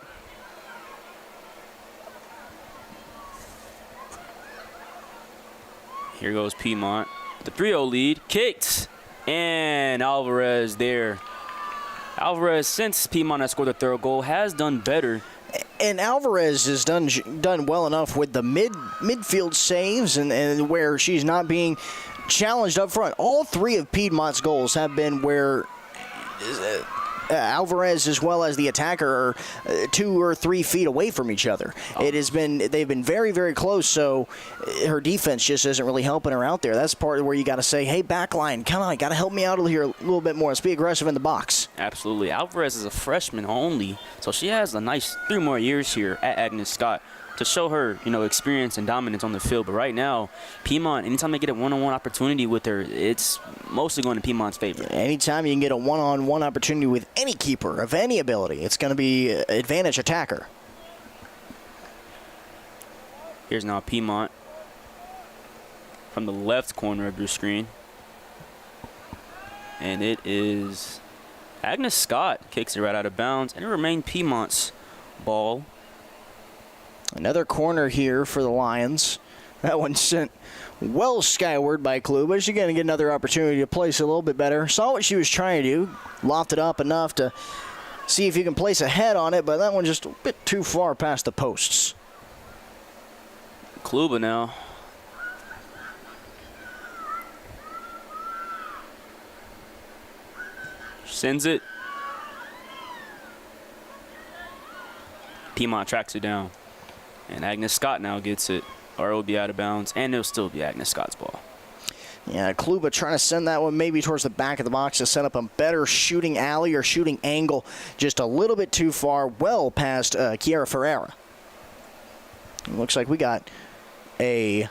Here goes Piedmont. The 3-0 lead. Kicked. And Alvarez there. Alvarez, since Piedmont has scored the third goal, has done better. And Alvarez has done well enough with the midfield saves and where she's not being challenged up front. All three of Piedmont's goals have been where Alvarez as well as the attacker are 2 or 3 feet away from each other. They've been very, very close, so her defense just isn't really helping her out there. That's part where you got to say, hey, backline, come on, got to help me out here a little bit more. Let's be aggressive in the box. Absolutely. Alvarez is a freshman only, so she has a nice 3 more years here at Agnes Scott to show her, experience and dominance on the field. But right now, Piedmont, anytime they get a one-on-one opportunity with her, it's mostly going to Piedmont's favor. Anytime you can get a one-on-one opportunity with any keeper of any ability, it's going to be advantage attacker. Here's now Piedmont from the left corner of your screen. And it is Agnes Scott kicks it right out of bounds, and it remained Piedmont's ball. Another corner here for the Lions. That one sent well skyward by Kluba. She's going to get another opportunity to place a little bit better. Saw what she was trying to do. Lofted up enough to see if you can place a head on it, but that one just a bit too far past the posts. Kluba now. Sends it. Piedmont tracks it down. And Agnes Scott now gets it, or it will be out of bounds, and it'll still be Agnes Scott's ball. Yeah, Kluba trying to send that one maybe towards the back of the box to set up a better shooting alley or shooting angle, just a little bit too far, well past Kiara Ferreira. It looks like we got a,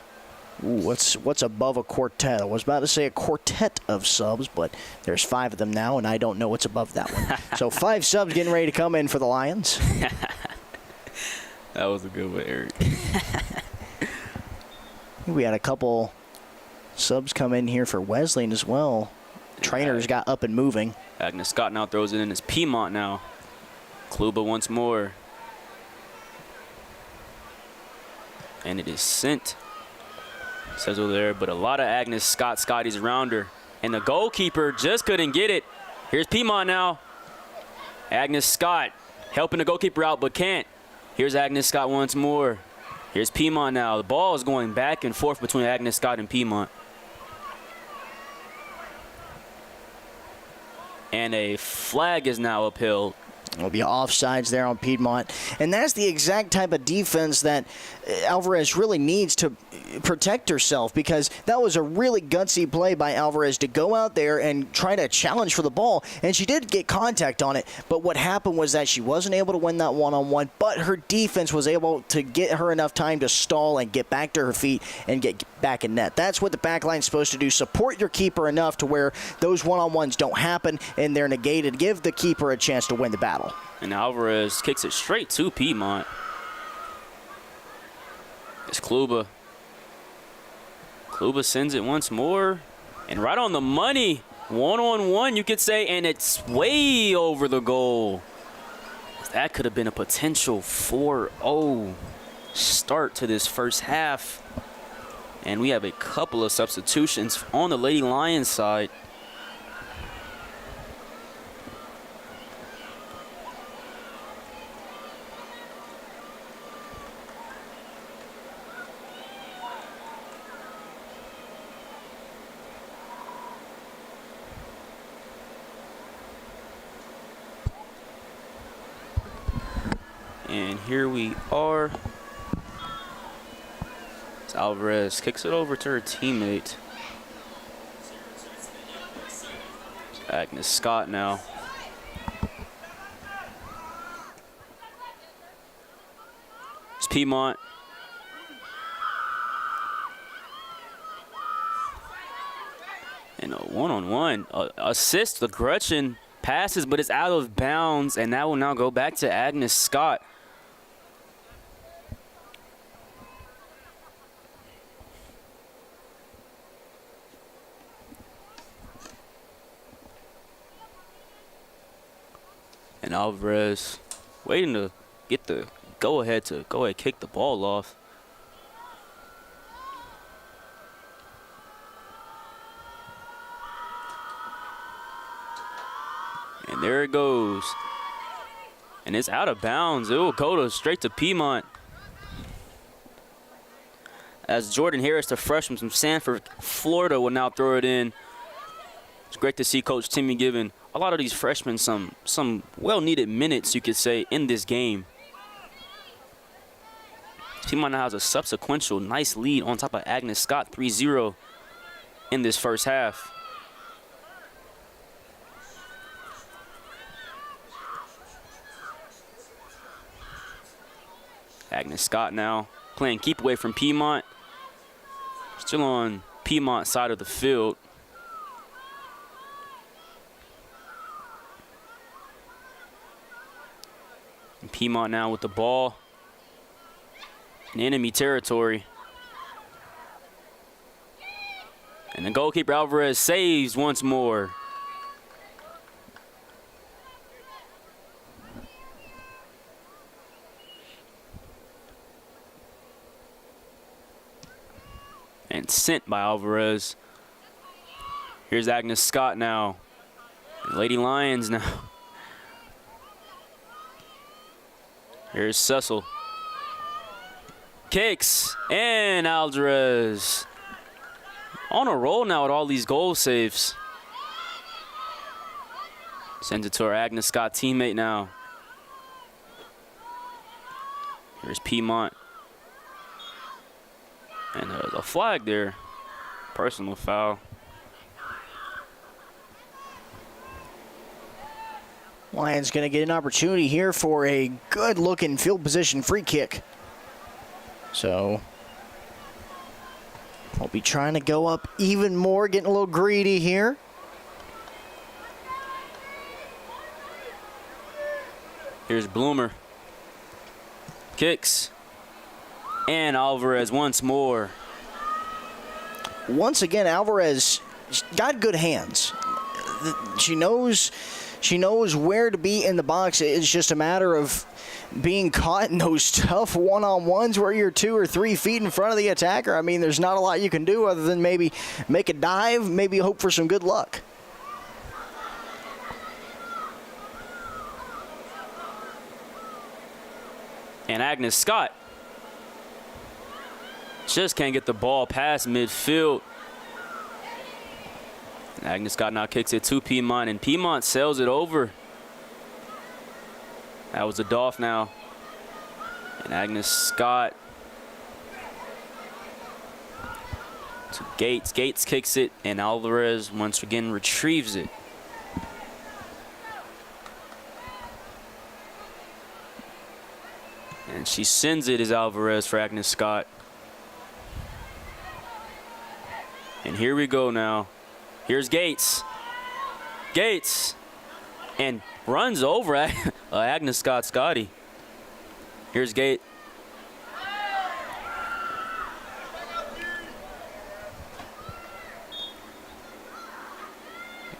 what's above a quartet? I was about to say a quartet of subs, but there's 5 of them now, and I don't know what's above that one. So 5 subs getting ready to come in for the Lions. That was a good one, Eric. We had a couple subs come in here for Wesleyan as well. Trainers got up and moving. Agnes Scott now throws it in. It's Piedmont now. Kluba once more. And it is sent. Says over there, but a lot of Agnes Scotties around her. And the goalkeeper just couldn't get it. Here's Piedmont now. Agnes Scott helping the goalkeeper out, but can't. Here's Agnes Scott once more. Here's Piedmont now. The ball is going back and forth between Agnes Scott and Piedmont. And a flag is now upheld. There'll be offsides there on Piedmont. And that's the exact type of defense that Alvarez really needs to protect herself, because that was a really gutsy play by Alvarez to go out there and try to challenge for the ball. And she did get contact on it, but what happened was that she wasn't able to win that one-on-one, but her defense was able to get her enough time to stall and get back to her feet and get back in net. That's what the back line's supposed to do. Support your keeper enough to where those one-on-ones don't happen and they're negated. Give the keeper a chance to win the battle. And Alvarez kicks it straight to Piedmont. It's Kluba. Kluba sends it once more. And right on the money. One-on-one, you could say, and it's way over the goal. That could have been a potential 4-0 start to this first half. And we have a couple of substitutions on the Lady Lions side. And here we are. As Alvarez kicks it over to her teammate. Agnes Scott now. It's Piedmont. And a one-on-one. Assist the Gretchen. Passes, but it's out of bounds. And that will now go back to Agnes Scott. And Alvarez waiting to get the go-ahead to kick the ball off. And there it goes. And it's out of bounds. It will go straight to Piedmont. As Jordan Harris, the freshman from Sanford, Florida, will now throw it in. It's great to see Coach Timmy giving a lot of these freshmen some well-needed minutes, you could say, in this game. Piedmont now has a subsequential nice lead on top of Agnes Scott, 3-0 in this first half. Agnes Scott now playing keep away from Piedmont. Still on Piedmont side of the field. And Piedmont now with the ball in enemy territory. And the goalkeeper Alvarez saves once more. And sent by Alvarez. Here's Agnes Scott now. Lady Lions now. Here's Cecil. Kicks, and Alvarez on a roll now with all these goal saves. Sends it to our Agnes Scott teammate now. Here's Piedmont. And a flag there. Personal foul. Lions going to get an opportunity here for a good-looking field position free kick. So we'll be trying to go up even more, getting a little greedy here. Here's Bloomer. Kicks. And Alvarez once more. Once again, Alvarez got good hands. She knows where to be in the box. It's just a matter of being caught in those tough one-on-ones where you're 2 or 3 feet in front of the attacker. I mean, there's not a lot you can do other than maybe make a dive, maybe hope for some good luck. And Agnes Scott just can't get the ball past midfield. And Agnes Scott now kicks it to Piedmont, and Piedmont sails it over. That was a Dolph now. And Agnes Scott to Gates. Gates kicks it, and Alvarez once again retrieves it. And she sends it as Alvarez for Agnes Scott. And here we go now. Here's Gates. Gates. And runs over Agnes Scotty. Here's Gate.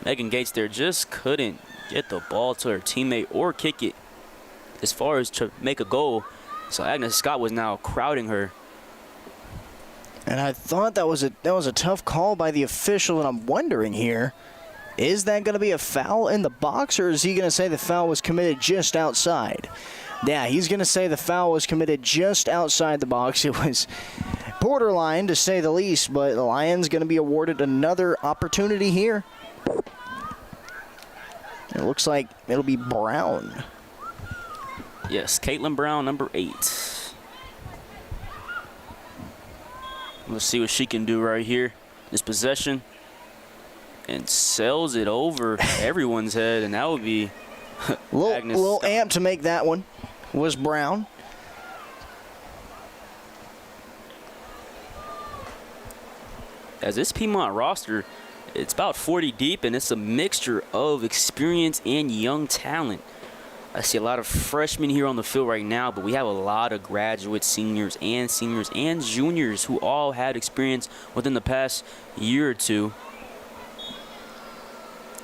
Megan Gates there just couldn't get the ball to her teammate or kick it as far as to make a goal. So Agnes Scott was now crowding her. And I thought that was a tough call by the official, and I'm wondering here, is that going to be a foul in the box, or is he going to say the foul was committed just outside? Yeah, he's going to say the foul was committed just outside the box. It was borderline, to say the least, but the Lions going to be awarded another opportunity here. It looks like it'll be Brown. Yes, Caitlin Brown, number 8. Let's see what she can do right here. This possession. And sails it over everyone's head, and that would be Agnes little Scott. amp to make that one was Brown. As this Piedmont roster, it's about 40 deep, and it's a mixture of experience and young talent. I see a lot of freshmen here on the field right now, but we have a lot of graduate seniors and juniors who all had experience within the past year or two.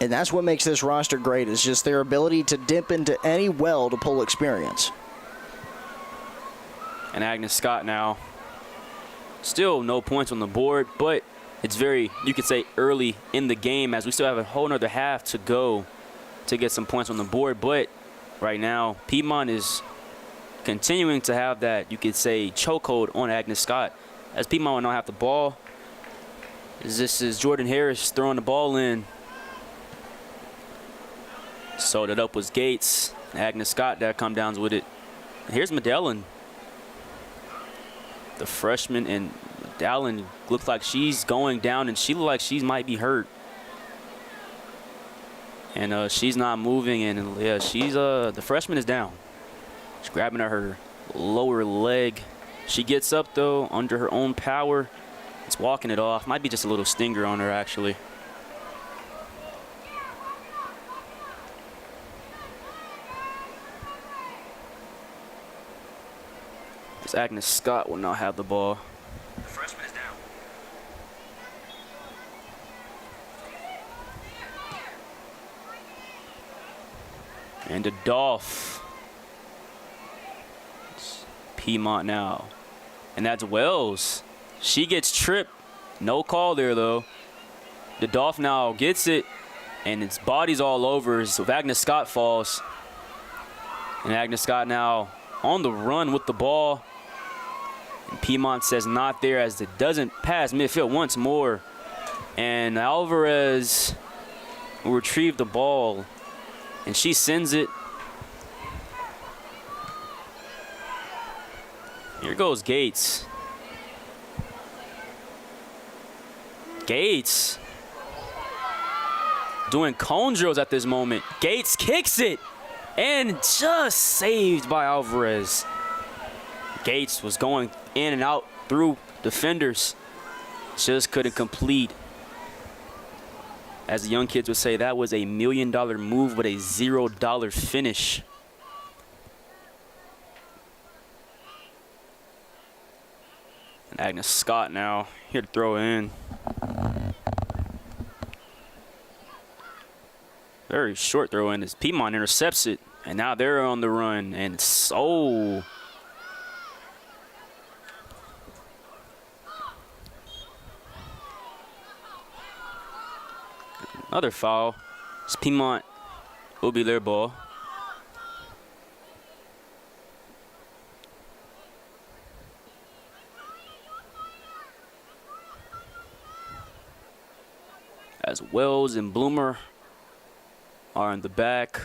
And that's what makes this roster great, is just their ability to dip into any well to pull experience. And Agnes Scott now, still no points on the board, but it's very, you could say, early in the game, as we still have a whole nother half to go to get some points on the board. But right now, Piedmont is continuing to have that, you could say, chokehold on Agnes Scott, as Piedmont will now have the ball. This is Jordan Harris throwing the ball in. Sold it up was Gates. Agnes Scott that come downs with it. And here's Medellin, the freshman, and Medellin looks like she's going down, and she looks like she might be hurt. And she's not moving, and yeah, she's the freshman is down. She's grabbing at her lower leg. She gets up though under her own power. It's walking it off. Might be just a little stinger on her actually. Agnes Scott will now have the ball. The freshman is down. And a Dolph. It's Piedmont now. And that's Wells. She gets tripped. No call there though. The Dolph now gets it, and its body's all over. So Agnes Scott falls. And Agnes Scott now on the run with the ball. And Piedmont says not there, as it doesn't pass midfield once more. And Alvarez will retrieve the ball, and she sends it. Here goes Gates. Gates doing cone drills at this moment. Gates kicks it, and just saved by Alvarez. Gates was going in and out through defenders. Just couldn't complete. As the young kids would say, that was a $1 million move with a $0 finish. And Agnes Scott now here to throw in. Very short throw in as Piedmont intercepts it. And now they're on the run. And so another foul. It's Piedmont will be their ball. As Wells and Bloomer are in the back.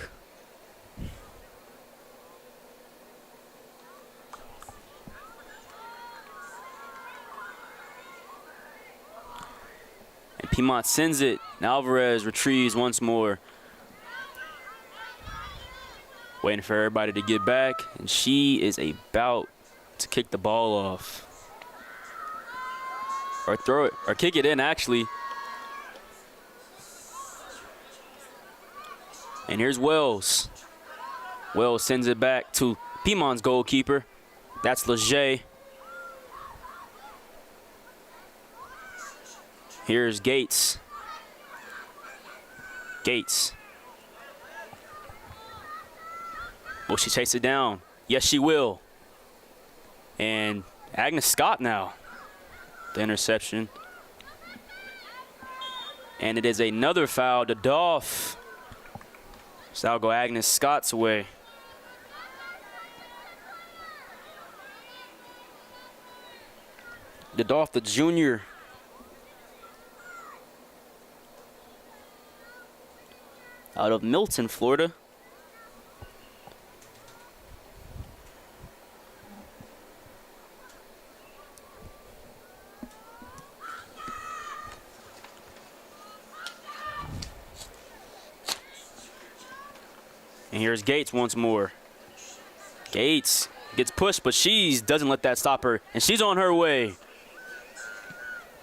Piedmont sends it. And Alvarez retrieves once more. Waiting for everybody to get back. And she is about to kick the ball off. Or throw it, or kick it in, actually. And here's Wells. Wells sends it back to Piedmont's goalkeeper. That's Leger. Here's Gates. Gates. Will she chase it down? Yes, she will. And Agnes Scott now. The interception. And it is another foul to Dolph. So that'll go Agnes Scott's way. Dolph, the junior. Out of Milton, Florida. And here's Gates once more. Gates gets pushed, but she doesn't let that stop her. And she's on her way.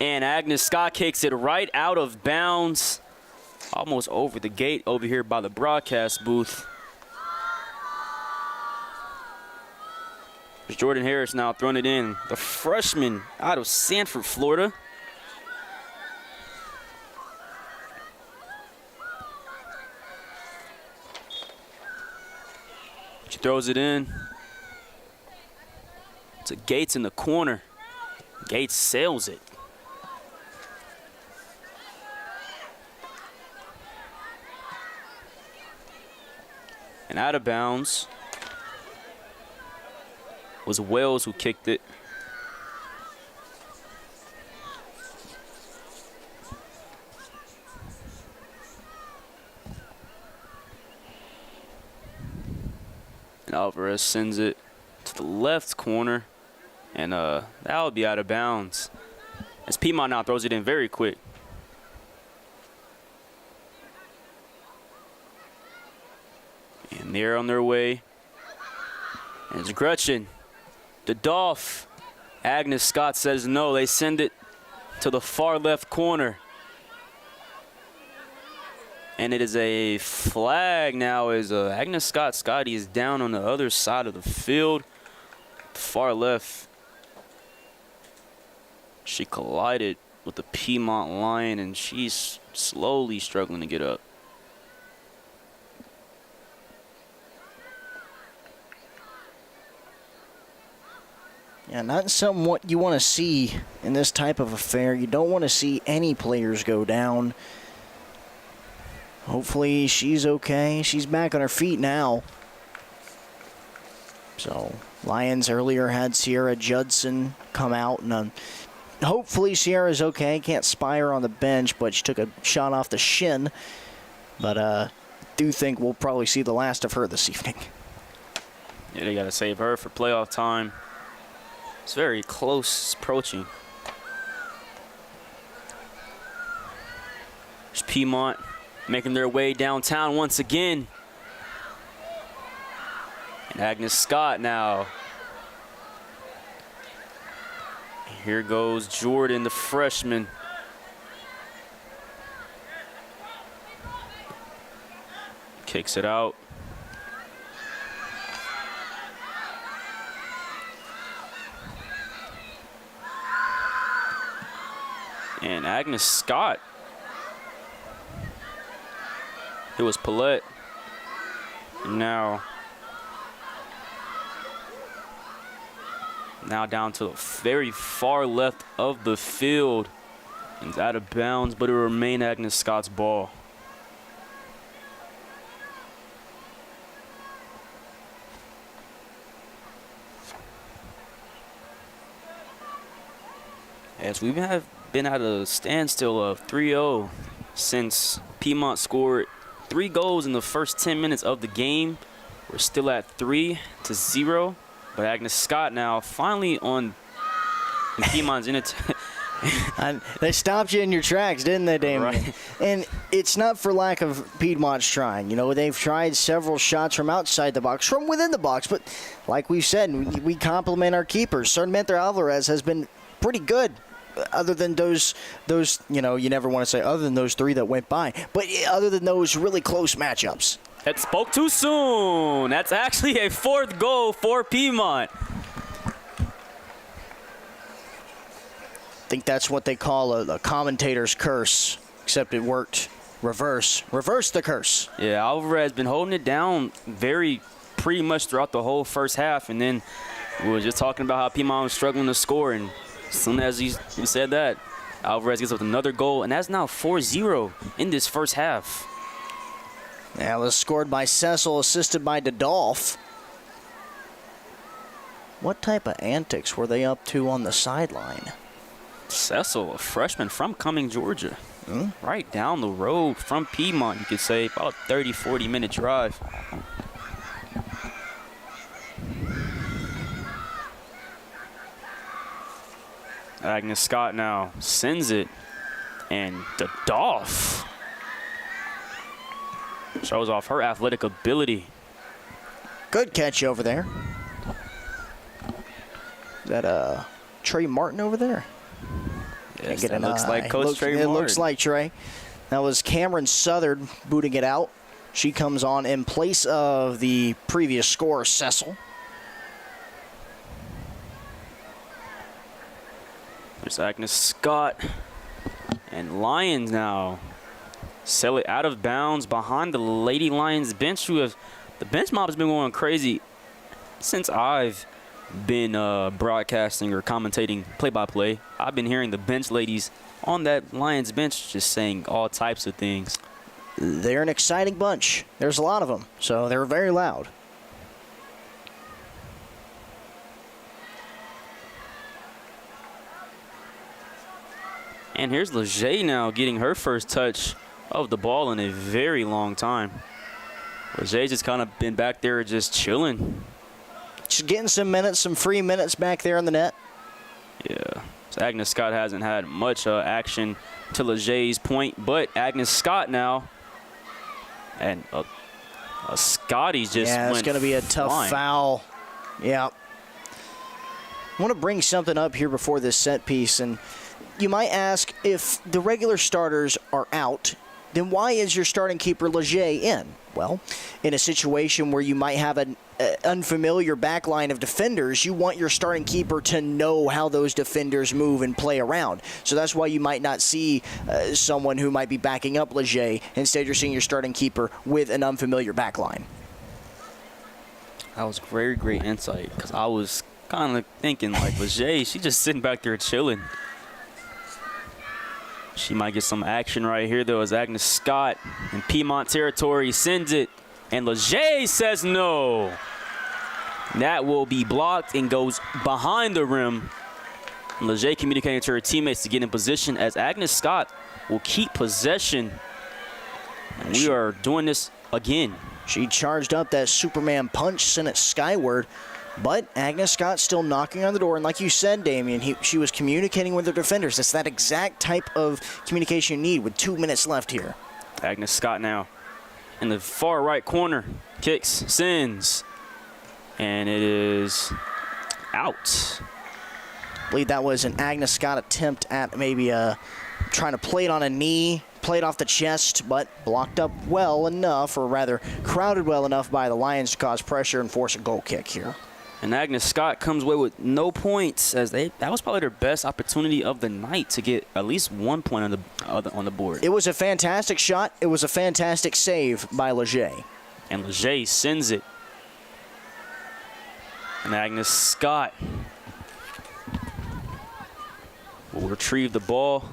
And Agnes Scott kicks it right out of bounds. Almost over the gate over here by the broadcast booth. Jordan Harris now throwing it in. The freshman out of Sanford, Florida. She throws it in to Gates in the corner. Gates sails it. And out of bounds was Wells who kicked it. And Alvarez sends it to the left corner. And that'll be out of bounds. As Piedmont now throws it in very quick. And they're on their way. And it's Gretchen. The Dolph. Agnes Scott says no. They send it to the far left corner. And it is a flag now as Agnes Scotty is down on the other side of the field. Far left. She collided with the Piedmont line and she's slowly struggling to get up. Yeah, not something what you want to see in this type of affair. You don't want to see any players go down. Hopefully she's okay. She's back on her feet now. So, Lions earlier had Sierra Judson come out. And hopefully Sierra's okay. Can't spy her on the bench, but she took a shot off the shin. But I do think we'll probably see the last of her this evening. Yeah, they got to save her for playoff time. It's very close approaching. There's Piedmont making their way downtown once again. And Agnes Scott now. Here goes Jordan, the freshman. Kicks it out. And Agnes Scott. It was Paulette. Now down to the very far left of the field. It's out of bounds, but it will remain Agnes Scott's ball. As we have been at a standstill of 3-0 since Piedmont scored 3 goals in the first 10 minutes of the game. We're still at 3-0, but Agnes Scott now finally on Piedmont's And they stopped you in your tracks, didn't they, Damien? Right. And it's not for lack of Piedmont's trying. You know, they've tried several shots from outside the box, from within the box. But like we've said, we compliment our keepers. Sarmiento Alvarez has been pretty good. Other than those, you know, you never want to say other than those 3 that went by. But other than those really close matchups. That spoke too soon. That's actually a 4th goal for Piedmont. I think that's what they call a commentator's curse, except it worked reverse the curse. Yeah, Alvarez been holding it down pretty much throughout the whole first half, and then we were just talking about how Piedmont was struggling to score, and as soon as he said that, Alvarez gets up another goal, and that's now 4-0 in this first half. That was scored by Cecil, assisted by Dodolph. What type of antics were they up to on the sideline? Cecil, a freshman from Cumming, Georgia. Right down the road from Piedmont, you could say, about a 30, 40-minute drive. Agnes Scott now sends it, and Dodolph shows off her athletic ability. Good catch over there. Is that Trey Martin over there? Yes, that looks like Coach Trey It Martin. looks like Trey. That was Cameron Southard booting it out. She comes on in place of the previous scorer, Cecil. There's Agnes Scott. And Lions now sell it out of bounds behind the Lady Lions bench. The bench mob has been going crazy since I've been broadcasting or commentating play-by-play. I've been hearing the bench ladies on that Lions bench just saying all types of things. They're an exciting bunch. There's a lot of them, so they're very loud. And here's Leger now getting her first touch of the ball in a very long time. Leger's just kind of been back there just chilling. Just getting some minutes, some free minutes back there in the net. Yeah. So Agnes Scott hasn't had much action to Leger's point, but Agnes Scott now, and Scotty just Yeah, it's went going to be a tough flying. foul. Yeah. I want to bring something up here before this set piece, and you might ask, if the regular starters are out, then why is your starting keeper Leger in? Well, in a situation where you might have an unfamiliar backline of defenders, you want your starting keeper to know how those defenders move and play around. So that's why you might not see someone who might be backing up Leger. Instead, you're seeing your starting keeper with an unfamiliar backline. That was very great insight, because I was kind of thinking, like, Leger, she's just sitting back there chilling. She might get some action right here, though, as Agnes Scott in Piedmont territory sends it. And Leger says no. That will be blocked and goes behind the rim. Leger communicating to her teammates to get in position as Agnes Scott will keep possession. And we are doing this again. She charged up that Superman punch, sent it skyward. But Agnes Scott still knocking on the door. And like you said, Damien, she was communicating with her defenders. It's that exact type of communication you need with 2 minutes left here. Agnes Scott now in the far right corner. Kicks, sends. And it is out. I believe that was an Agnes Scott attempt at maybe trying to play it on a knee, played off the chest, but blocked up well enough, or rather crowded well enough by the Lions to cause pressure and force a goal kick here. And Agnes Scott comes away with no points, as that was probably their best opportunity of the night to get at least 1 point on the board. It was a fantastic shot. It was a fantastic save by Leger. And Leger sends it. And Agnes Scott will retrieve the ball.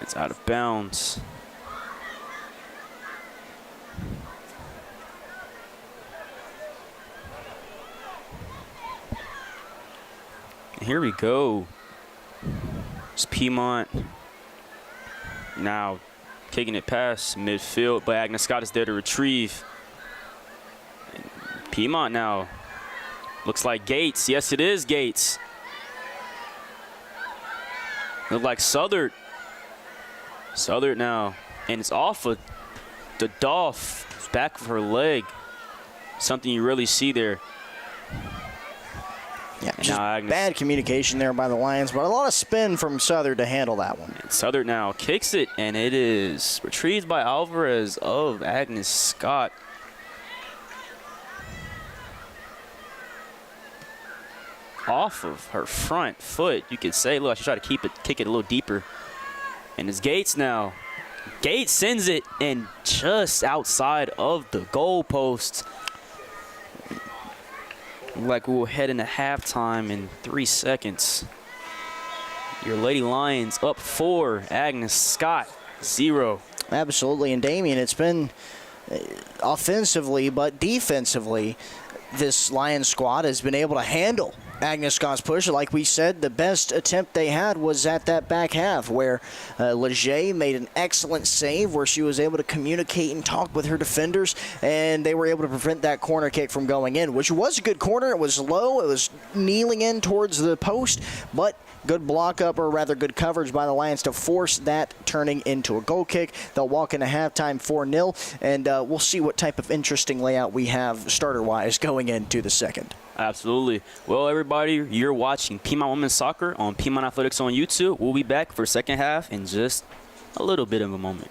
It's out of bounds. Here we go. It's Piedmont now kicking it past midfield, but Agnes Scott is there to retrieve. And Piedmont now Looks like Gates. Yes, it is Gates. Look like Southard. Southard now. And it's off of the Dolph, back of her leg. Something you really see there. Yeah, And just now Agnes. bad communication there by the Lions, but a lot of spin from Southern to handle that one. And Southern now kicks it, and it is retrieved by Alvarez of Agnes Scott. Off of her front foot, you could say. Look, she tried to kick it a little deeper. And it's Gates now. Gates sends it, and just outside of the goalpost. Like we'll head into halftime in 3 seconds. Your Lady Lions up 4, Agnes Scott 0. Absolutely, and Damien, it's been offensively, but defensively, this Lions squad has been able to handle Agnes Scott's push. Like we said, the best attempt they had was at that back half where Leger made an excellent save where she was able to communicate and talk with her defenders, and they were able to prevent that corner kick from going in, which was a good corner. It was low. It was kneeling in towards the post, but good block up, or rather good coverage by the Lions to force that turning into a goal kick. They'll walk into halftime 4-0, and we'll see what type of interesting layout we have starter-wise going into the second. Absolutely. Well, everybody, you're watching Piedmont Women's Soccer on Piedmont Athletics on YouTube. We'll be back for second half in just a little bit of a moment.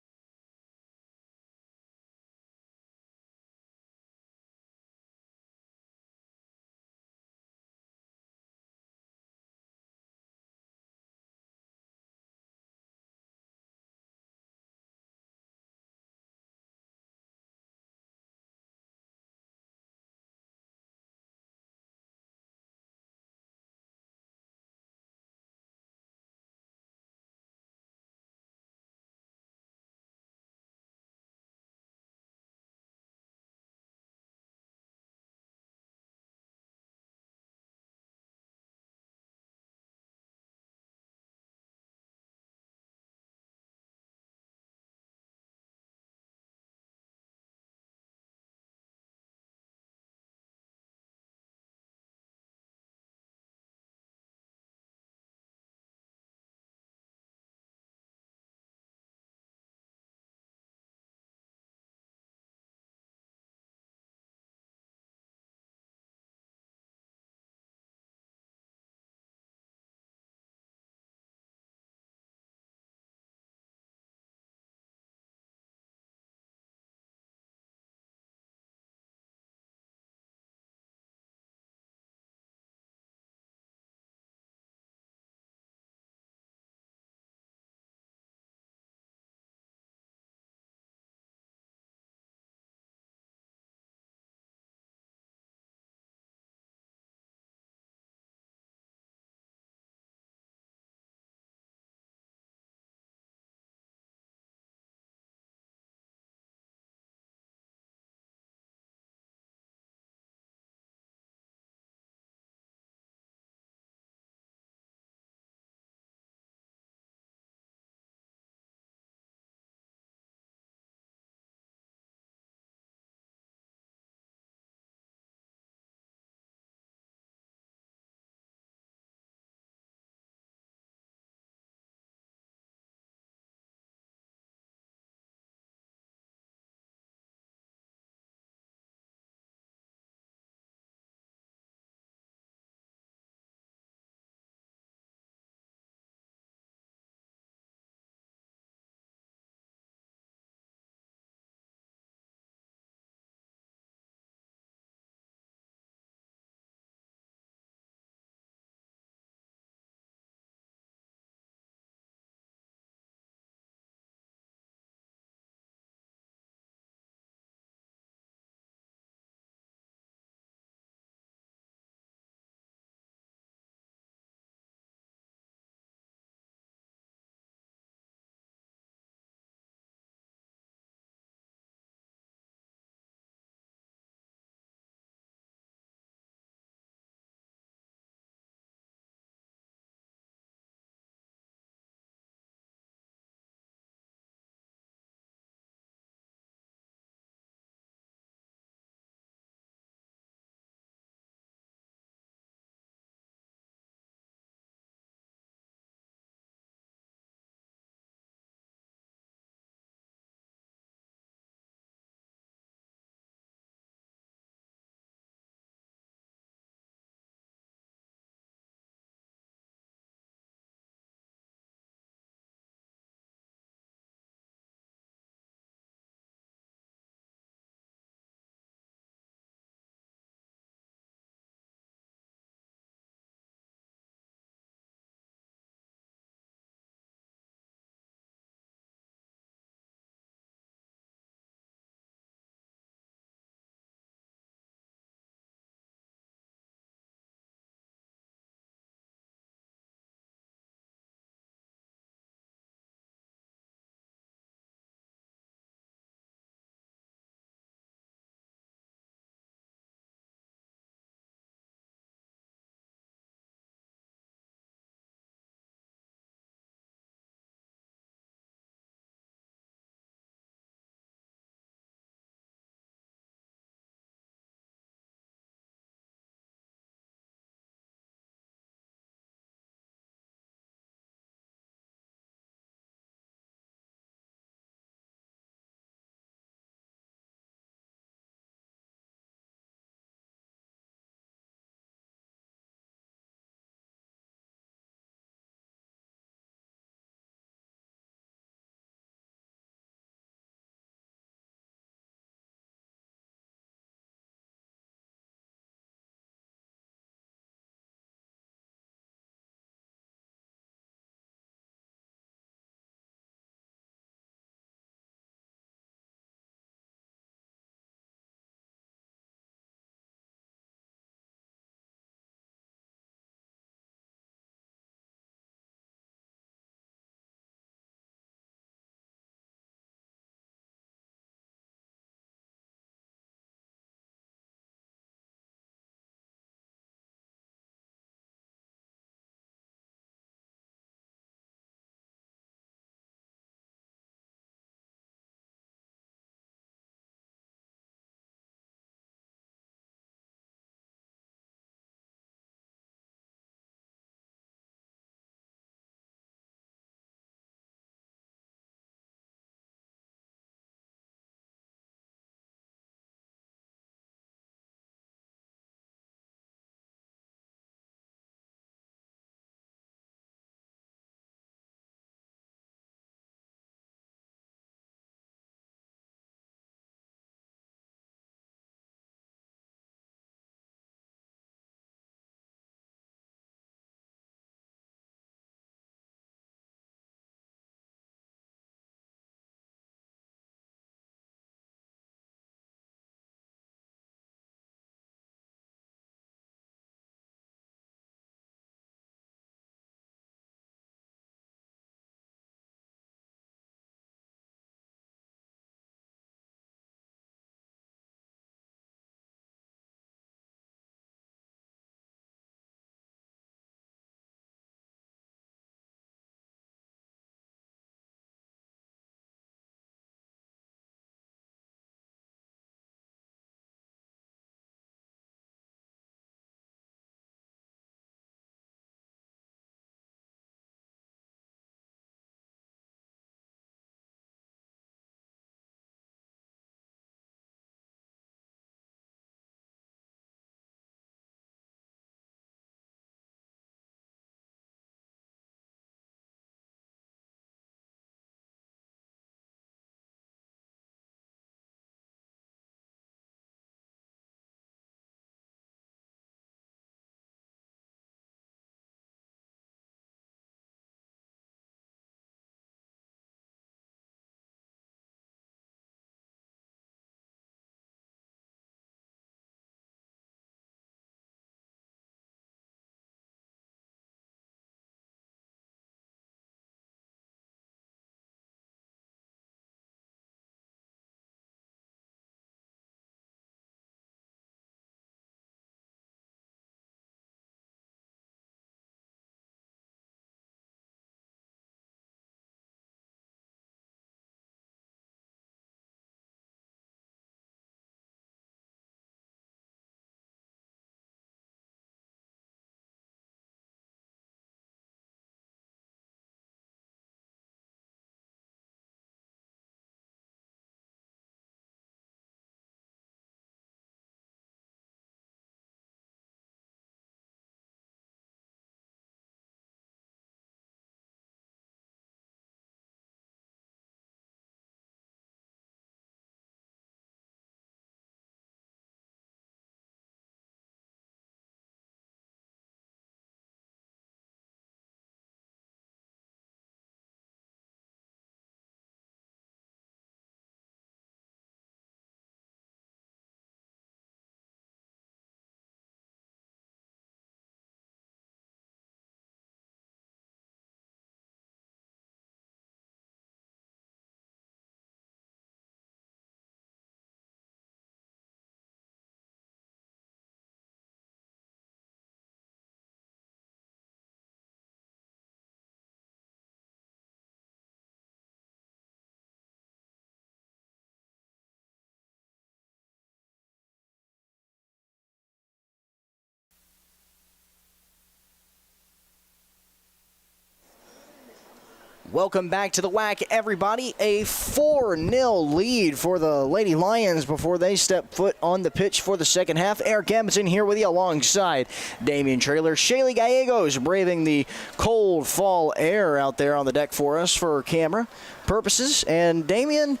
Welcome back to the WAC, everybody. A 4-0 lead for the Lady Lions before they step foot on the pitch for the second half. Eric Edmondson here with you alongside Damian Traylor. Shaylee Gallegos braving the cold fall air out there on the deck for us for camera purposes. And Damian,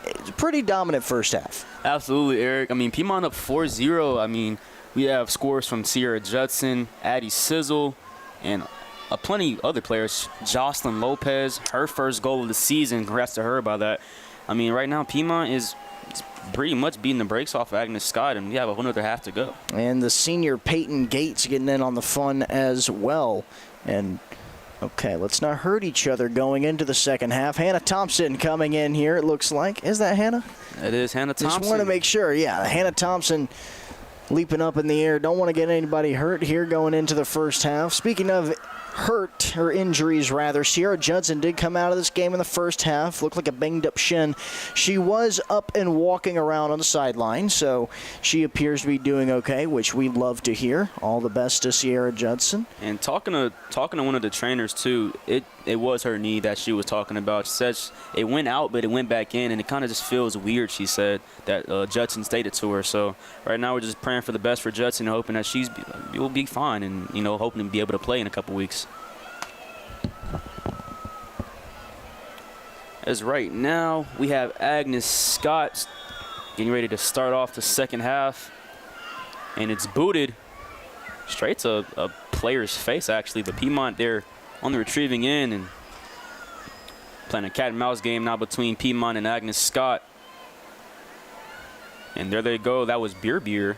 it's a pretty dominant first half. Absolutely, Eric. I mean, Piedmont up 4-0. I mean, we have scores from Sierra Judson, Addie Sizzle, and plenty other players. Jocelyn Lopez, her first goal of the season. Congrats to her about that. I mean, right now, Piedmont is pretty much beating the brakes off of Agnes Scott, and we have another half to go. And the senior Peyton Gates getting in on the fun as well. And, okay, let's not hurt each other going into the second half. Hannah Thompson coming in here, it looks like. Is that Hannah? It is Hannah Thompson. Just want to make sure. Yeah, Hannah Thompson leaping up in the air. Don't want to get anybody hurt here going into the first half. Speaking of hurt, or injuries rather, Sierra Judson did come out of this game in the first half. Looked like a banged up shin. She was up and walking around on the sideline, so she appears to be doing okay, which we love to hear. All the best to Sierra Judson. And talking to one of the trainers too, it was her knee that she was talking about. She said it went out, but it went back in, and it kind of just feels weird, she said, that Judson stated to her. So right now we're just praying for the best for Judson and hoping that she will be fine and, hoping to be able to play in a couple weeks. As right now, we have Agnes Scott getting ready to start off the second half. And it's booted straight to a player's face, actually. The Piedmont there on the retrieving end and playing a cat and mouse game now between Piedmont and Agnes Scott. And there they go. That was Beer.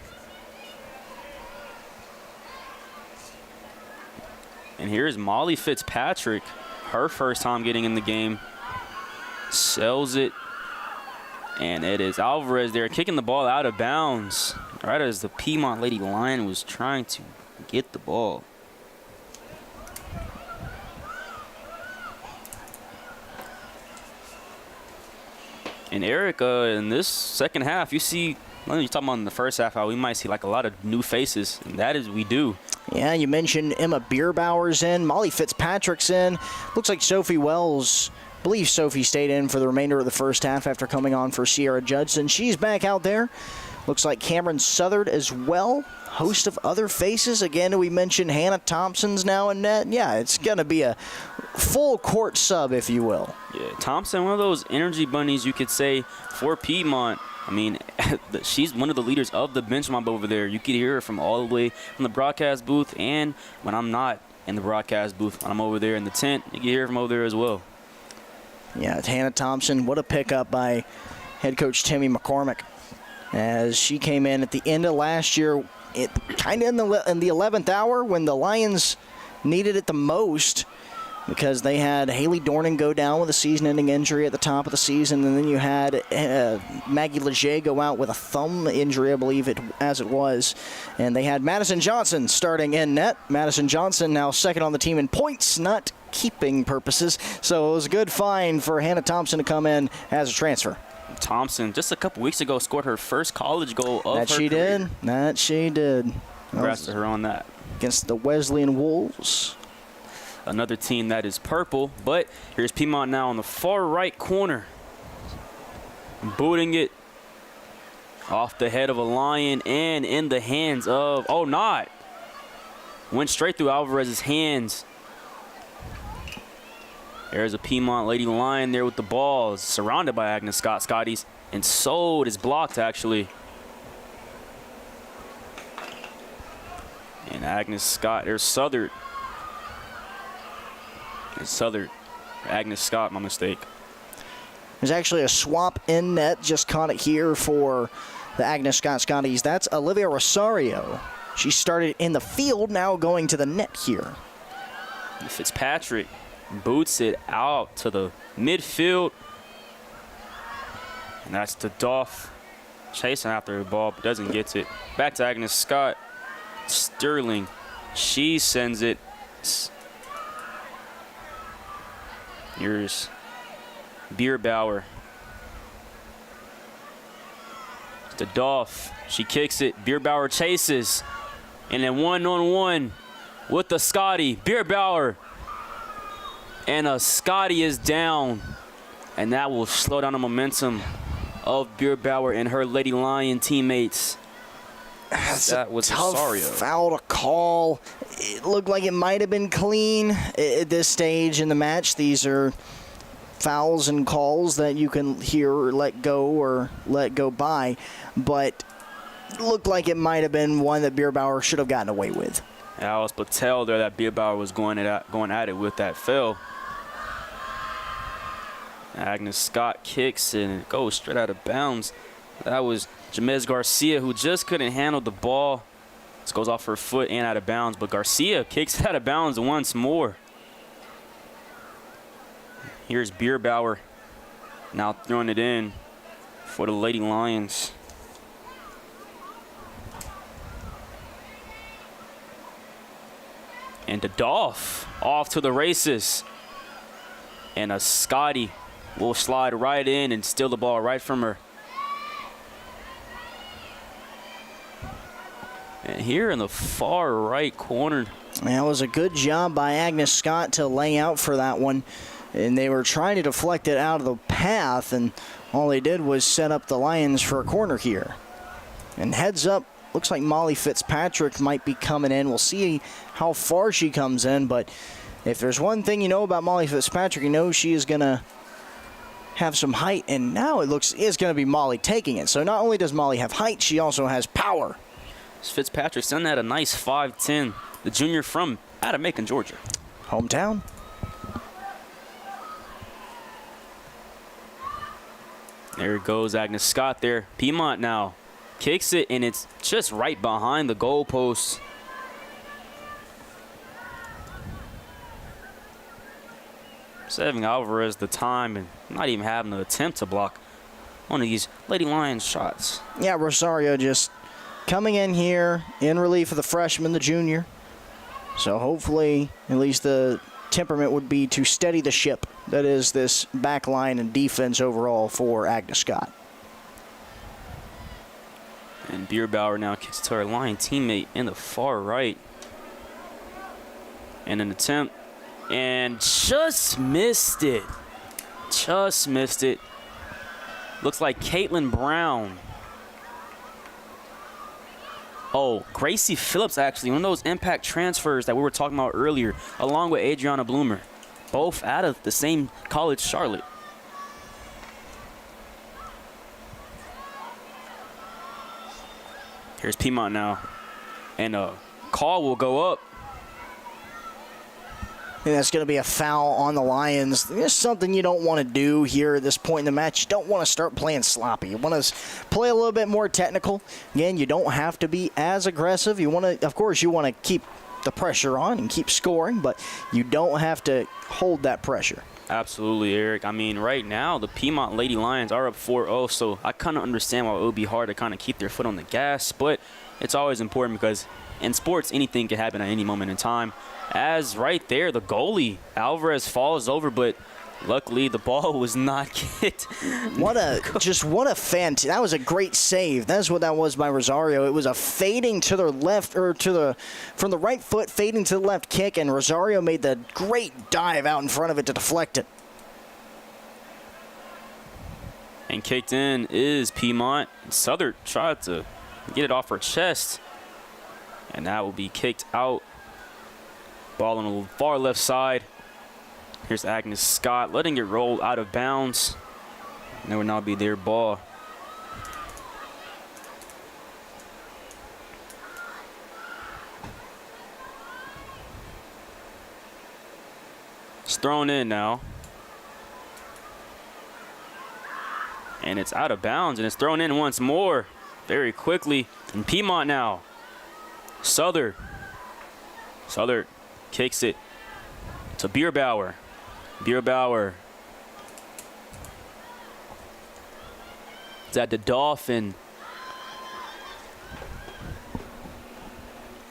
And here's Molly Fitzpatrick, her first time getting in the game. Sells it. And it is Alvarez there kicking the ball out of bounds right as the Piedmont Lady Lion was trying to get the ball. And Eric, in this second half, you see, you're talking about in the first half, how we might see like a lot of new faces, and that is we do. Yeah, you mentioned Emma Bierbauer's in, Molly Fitzpatrick's in. Looks like Sophie Wells, I believe Sophie stayed in for the remainder of the first half after coming on for Sierra Judson. She's back out there. Looks like Cameron Southard as well. Host of other faces. Again, we mentioned Hannah Thompson's now in net. Yeah, it's going to be a full court sub, if you will. Yeah, Thompson, one of those energy bunnies, you could say, for Piedmont. I mean, she's one of the leaders of the bench mob over there. You could hear her from all the way from the broadcast booth, and when I'm not in the broadcast booth, when I'm over there in the tent, you can hear her from over there as well. Yeah, it's Hannah Thompson. What a pickup by head coach Timmy McCormick, as she came in at the end of last year, kind of in the 11th hour when the Lions needed it the most, because they had Haley Dornan go down with a season-ending injury at the top of the season, and then you had Maggie Leger go out with a thumb injury, I believe it was, and they had Madison Johnson starting in net. Madison Johnson now second on the team in points, not keeping purposes, so it was a good find for Hannah Thompson to come in as a transfer. Thompson, just a couple weeks ago, scored her first college goal of her career. That she did. Congrats to her on that. Against the Wesleyan Wolves. Another team that is purple, but here's Piedmont now on the far right corner. Booting it off the head of a Lion and in the hands of, went straight through Alvarez's hands. There's a Piedmont Lady Lion there with the ball, surrounded by Agnes Scotties, and sold is blocked, actually. And Agnes Scott, there's Southard. It's Southard. Agnes Scott, my mistake. There's actually a swap in net, just caught it here for the Agnes Scotties. That's Olivia Rosario. She started in the field, now going to the net here. Fitzpatrick boots it out to the midfield. And that's the Doff chasing after the ball, but doesn't get it. Back to Agnes Scott. Sterling, she sends it. Here's Bierbauer. The Doff, she kicks it. Bierbauer chases. And then one-on-one with the Scotty. Bierbauer And Scotty is down. And that will slow down the momentum of Bierbauer and her Lady Lion teammates. That was tough Rosario. Foul to call. It looked like it might have been clean at this stage in the match. These are fouls and calls that you can hear or let go by, but it looked like it might have been one that Bierbauer should have gotten away with. Alice Patel there that Bierbauer was going at it with that fill. Agnes Scott kicks and it goes straight out of bounds. That was Jamez Garcia, who just couldn't handle the ball. This goes off her foot and out of bounds, but Garcia kicks out of bounds once more. Here's Bierbauer now throwing it in for the Lady Lions. And the Dolph off to the races. And a Scotty will slide right in and steal the ball right from her. And here in the far right corner. That was a good job by Agnes Scott to lay out for that one. And they were trying to deflect it out of the path, and all they did was set up the Lions for a corner here. And heads up, looks like Molly Fitzpatrick might be coming in. We'll see how far she comes in, but if there's one thing you know about Molly Fitzpatrick, you know she is going to have some height, and now it looks it's going to be Molly taking it. So not only does Molly have height, she also has power. Fitzpatrick's done that a nice 5'10", the junior from out of Macon, Georgia. Hometown. There goes Agnes Scott there. Piedmont now kicks it, and it's just right behind the goalpost. Saving Alvarez the time and not even having to attempt to block one of these Lady Lions shots. Yeah, Rosario just coming in here in relief of the freshman, the junior. So hopefully at least the temperament would be to steady the ship. That is this back line and defense overall for Agnes Scott. And Bierbauer now kicks to her Lion teammate in the far right. And an attempt. And just missed it. Just missed it. Looks like Caitlin Brown. Oh, Gracie Phillips, actually, one of those impact transfers that we were talking about earlier, along with Adriana Bloomer. Both out of the same college, Charlotte. Here's Piedmont now. And a call will go up. And that's going to be a foul on the Lions. There's something you don't want to do here at this point in the match. You don't want to start playing sloppy. You want to play a little bit more technical. Again, you don't have to be as aggressive. You want to, of course, you want to keep the pressure on and keep scoring, but you don't have to hold that pressure. Absolutely, Eric. I mean, right now, the Piedmont Lady Lions are up 4-0, so I kind of understand why it would be hard to kind of keep their foot on the gas, but it's always important because in sports, anything can happen at any moment in time. As right there, the goalie, Alvarez, falls over, but luckily the ball was not kicked. What a fantastic, that was a great save. That's what that was by Rosario. It was a fading to the left, or from the right foot, fading to the left kick, and Rosario made the great dive out in front of it to deflect it. And kicked in is Piedmont. Southern tried to get it off her chest, and that will be kicked out. Ball on the far left side. Here's Agnes Scott letting it roll out of bounds. And that would now be their ball. It's thrown in now. And it's out of bounds, and it's thrown in once more very quickly. And Piedmont now. Southern kicks it to Bierbauer. Bierbauer. It's at the Dolphin.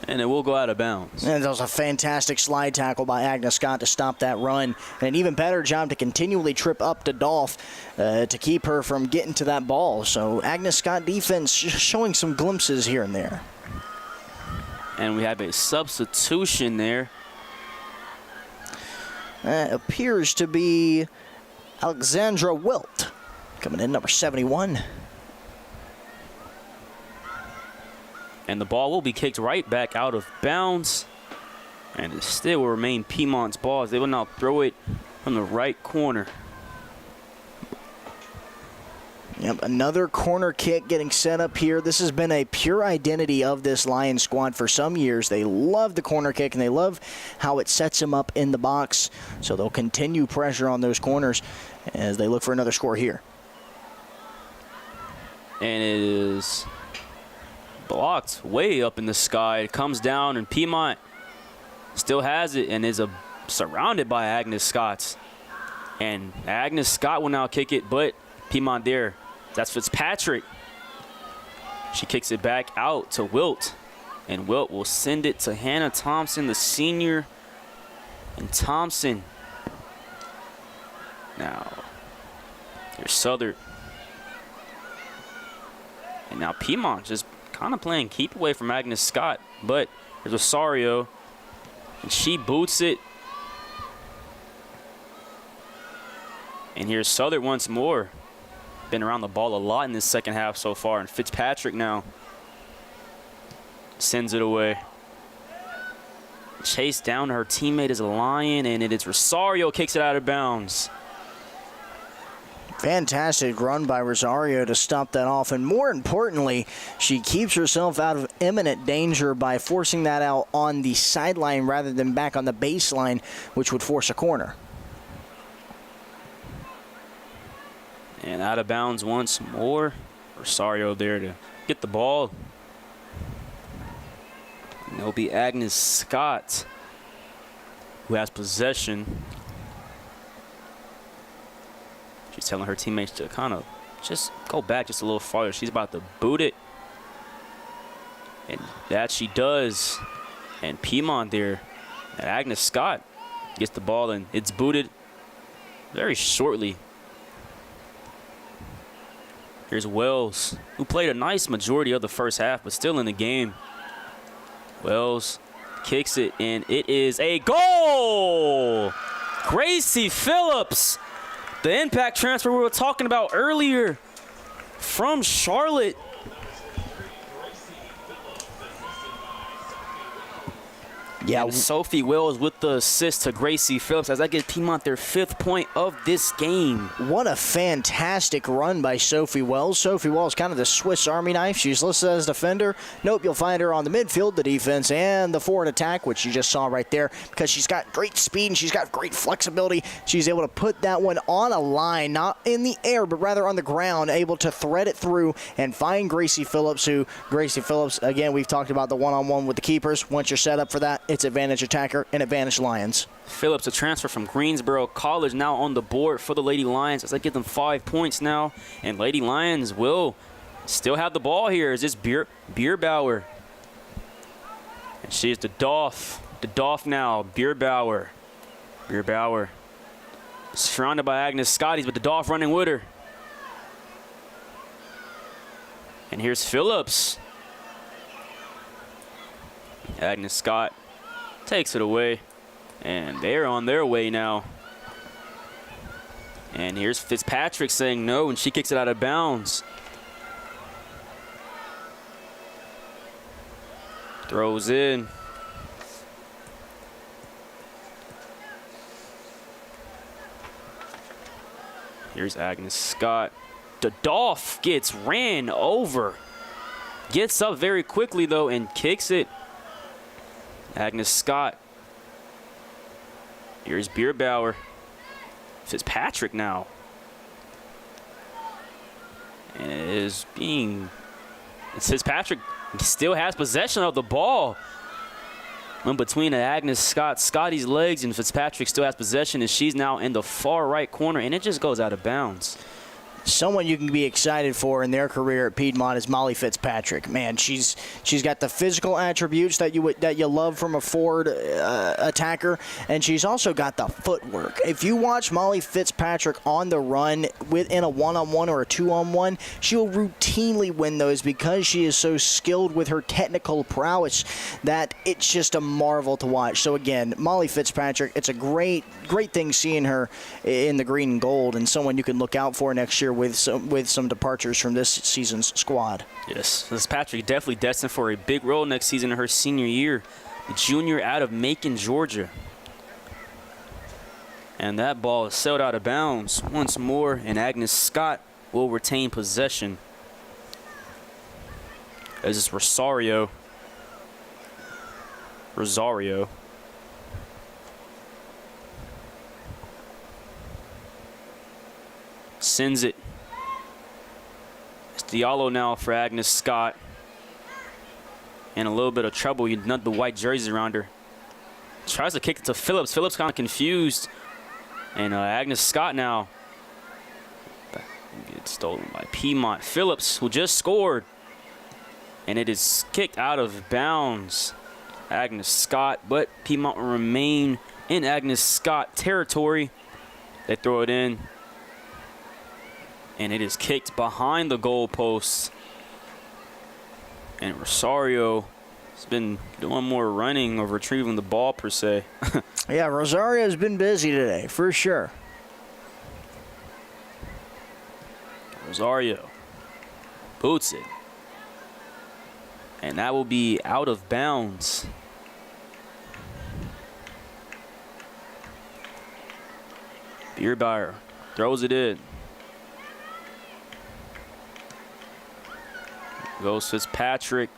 And it will go out of bounds. And that was a fantastic slide tackle by Agnes Scott to stop that run. And an even better job to continually trip up to Dolph to keep her from getting to that ball. So Agnes Scott defense showing some glimpses here and there. And we have a substitution there. appears to be Alexandra Wilt coming in, number 71. And the ball will be kicked right back out of bounds. And it still will remain Piedmont's ball as they will now throw it from the right corner. Yep, another corner kick getting set up here. This has been a pure identity of this Lions squad for some years. They love the corner kick, and they love how it sets them up in the box. So they'll continue pressure on those corners as they look for another score here. And it is blocked way up in the sky. It comes down, and Piedmont still has it and is surrounded by Agnes Scott. And Agnes Scott will now kick it, but Piedmont there. That's Fitzpatrick. She kicks it back out to Wilt. And Wilt will send it to Hannah Thompson, the senior. And Thompson. Now, here's Southern. And now Piedmont just kind of playing keep away from Agnes Scott. But there's Rosario. And she boots it. And here's Southern once more. Been around the ball a lot in this second half so far. And Fitzpatrick now sends it away. Chased down her teammate is a Lion, and it is Rosario kicks it out of bounds. Fantastic run by Rosario to stop that off. And more importantly, she keeps herself out of imminent danger by forcing that out on the sideline rather than back on the baseline, which would force a corner. And out of bounds once more. Rosario there to get the ball. And it'll be Agnes Scott who has possession. She's telling her teammates to kind of just go back just a little farther. She's about to boot it. And that she does. And Piedmont there. And Agnes Scott gets the ball, and it's booted very shortly. Here's Wells, who played a nice majority of the first half, but still in the game. Wells kicks it, and it is a goal! Gracie Phillips, the impact transfer we were talking about earlier from Charlotte. Yeah, and Sophie Wells with the assist to Gracie Phillips as that gives Piedmont their 5th point of this game. what a fantastic run by Sophie Wells. Sophie Wells, kind of the Swiss Army knife. She's listed as defender. Nope, you'll find her on the midfield, the defense, and the forward attack, which you just saw right there, because she's got great speed and she's got great flexibility. She's able to put that one on a line, not in the air, but rather on the ground, able to thread it through and find Gracie Phillips, again, we've talked about the one-on-one with the keepers. Once you're set up for that, it's advantage attacker and advantage Lions. Phillips, a transfer from Greensboro College, now on the board for the Lady Lions as they give them 5 points now. And Lady Lions will still have the ball here as it's Bierbauer. And she is the Doff. The Doff now, Bierbauer. Bierbauer surrounded by Agnes Scotties, but the Doff running with her. And here's Phillips. Agnes Scott takes it away, and they're on their way now. And here's Fitzpatrick saying no, and she kicks it out of bounds. Throws in. Here's Agnes Scott. The Dolph gets ran over. Gets up very quickly, though, and kicks it. Agnes Scott. Here's Bierbauer. Fitzpatrick now. And it is Fitzpatrick still has possession of the ball. In between Agnes Scotty's legs, and Fitzpatrick still has possession, and she's now in the far right corner, and it just goes out of bounds. someone you can be excited for in their career at Piedmont is Molly Fitzpatrick. Man, she's got the physical attributes that you love from a forward attacker, and she's also got the footwork. If you watch Molly Fitzpatrick on the run within a one-on-one or a two-on-one, she will routinely win those because she is so skilled with her technical prowess that it's just a marvel to watch. So again, Molly Fitzpatrick, it's a great thing seeing her in the green and gold, and someone you can look out for next year with some departures from this season's squad. Yes, Fitzpatrick definitely destined for a big role next season in her senior year. The junior out of Macon, Georgia. And that ball is sailed out of bounds once more, and Agnes Scott will retain possession. As it's Rosario. Sends it. It's Diallo now for Agnes Scott. In a little bit of trouble. You nut the white jersey around her. Tries to kick it to Phillips. Phillips kind of confused. And Agnes Scott now gets stolen by Piedmont. Phillips, who just scored. And it is kicked out of bounds. Agnes Scott, but Piedmont will remain in Agnes Scott territory. They throw it in. And it is kicked behind the goalposts. And Rosario has been doing more running or retrieving the ball, per se. Yeah, Rosario's been busy today, for sure. Rosario boots it. And that will be out of bounds. Bierbayer throws it in. Goes Fitzpatrick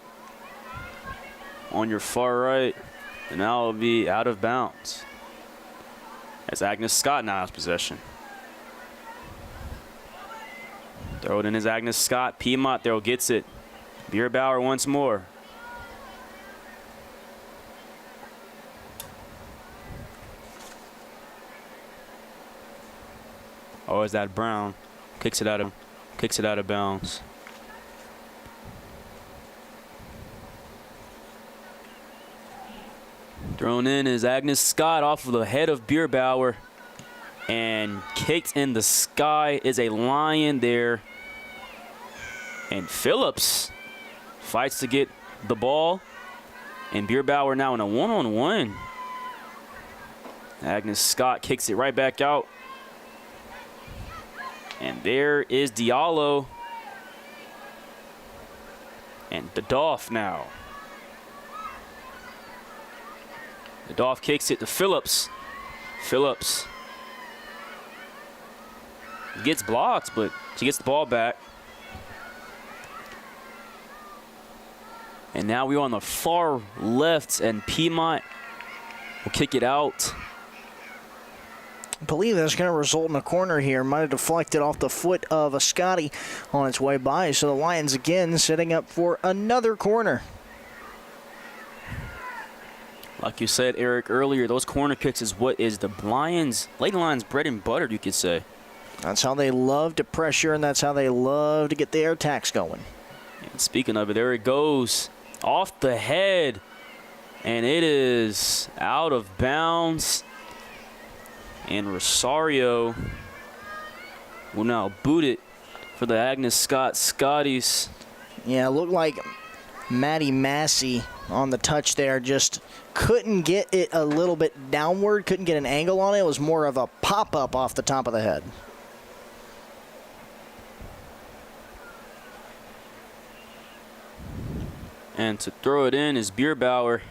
on your far right. And now it'll be out of bounds. As Agnes Scott now has possession. Throw it in as Agnes Scott. Piedmont there gets it. Bierbauer once more. Oh, is that Brown? Kicks it out of bounds. Thrown in is Agnes Scott off of the head of Bierbauer. And kicked in the sky is a Lion there. And Phillips fights to get the ball. And Bierbauer now in a one-on-one. Agnes Scott kicks it right back out. And there is Diallo. And Dadoff now. Dadoff kicks it to Phillips. Phillips gets blocked, but she gets the ball back. And now we're on the far left, and Piedmont will kick it out. I believe that's going to result in a corner here. Might have deflected off the foot of a Scotty on its way by. So the Lions again setting up for another corner. Like you said, Eric, earlier, those corner kicks is what is the Lady Lions' bread and butter, you could say. That's how they love to pressure, and that's how they love to get their attacks going. And speaking of it, there it goes. Off the head. And it is out of bounds. And Rosario will now boot it for the Agnes Scott Scotties. Yeah, it looked like Maddie Massey on the touch there just couldn't get it a little bit downward, couldn't get an angle on it. It was more of a pop-up off the top of the head. And to throw it in is Bierbauer.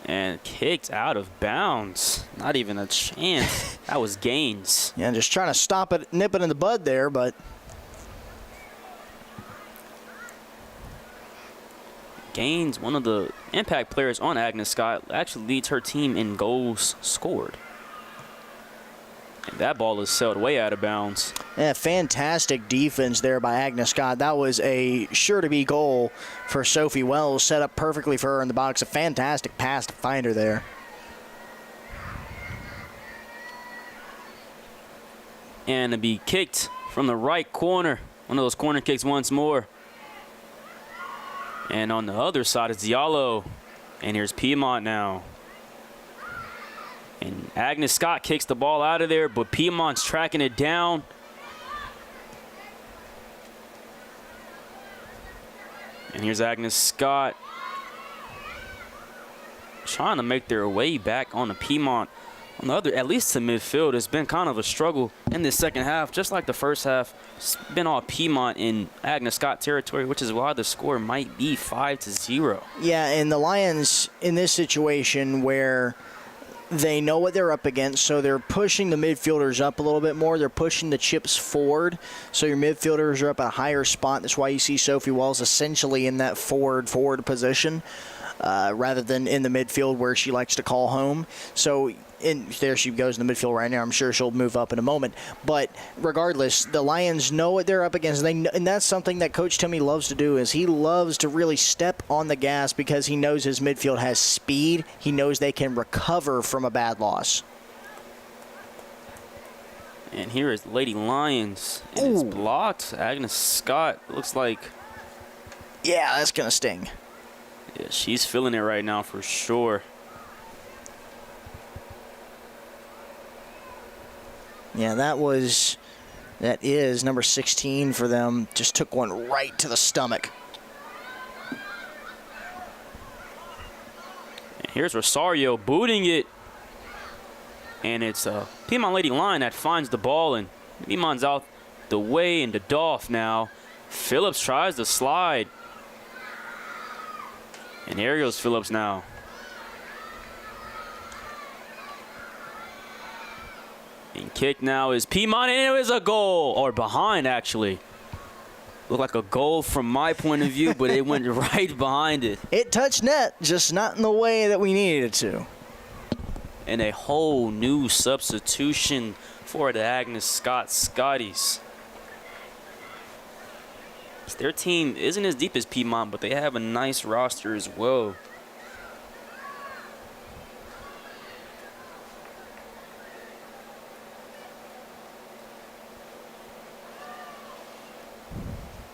And kicked out of bounds. Not even a chance. That was Gaines. Yeah, just trying to stop it, nip it in the bud there, but Gaines, one of the impact players on Agnes Scott, actually leads her team in goals scored. And that ball is sailed way out of bounds. yeah, fantastic defense there by Agnes Scott. That was a sure-to-be goal for Sophie Wells, set up perfectly for her in the box. A fantastic pass to find her there. And to be kicked from the right corner. One of those corner kicks once more. And on the other side is Diallo. And here's Piedmont now. And Agnes Scott kicks the ball out of there, but Piedmont's tracking it down. And here's Agnes Scott trying to make their way back on the Piedmont. On the other, at least to midfield, it's been kind of a struggle in this second half. Just like the first half, it's been all Piedmont in Agnes Scott territory, which is why the score might be 5-0. Yeah, and the Lions in this situation where they know what they're up against, so they're pushing the midfielders up a little bit more. They're pushing the chips forward, so your midfielders are up at a higher spot. That's why you see Sophie Wells essentially in that forward position rather than in the midfield where she likes to call home. So there she goes in the midfield right now. I'm sure she'll move up in a moment. But regardless, the Lions know what they're up against, and that's something that Coach Timmy loves to do. Is he loves to really step on the gas because he knows his midfield has speed. He knows they can recover from a bad loss. And here is Lady Lions. It is blocked. Agnes Scott looks like. Yeah, that's going to sting. Yeah, she's feeling it right now for sure. Yeah, that is number 16 for them. Just took one right to the stomach. And here's Rosario booting it. And it's Piedmont Lady Lion that finds the ball, and Piedmont's out the way into Dolph now. Phillips tries to slide. And there goes Phillips now. And kick now is Piedmont, and it is a goal. Or behind, actually. Looked like a goal from my point of view, but it went right behind it. It touched net, just not in the way that we needed it to. And a whole new substitution for the Agnes Scott Scotties. Their team isn't as deep as Piedmont, but they have a nice roster as well.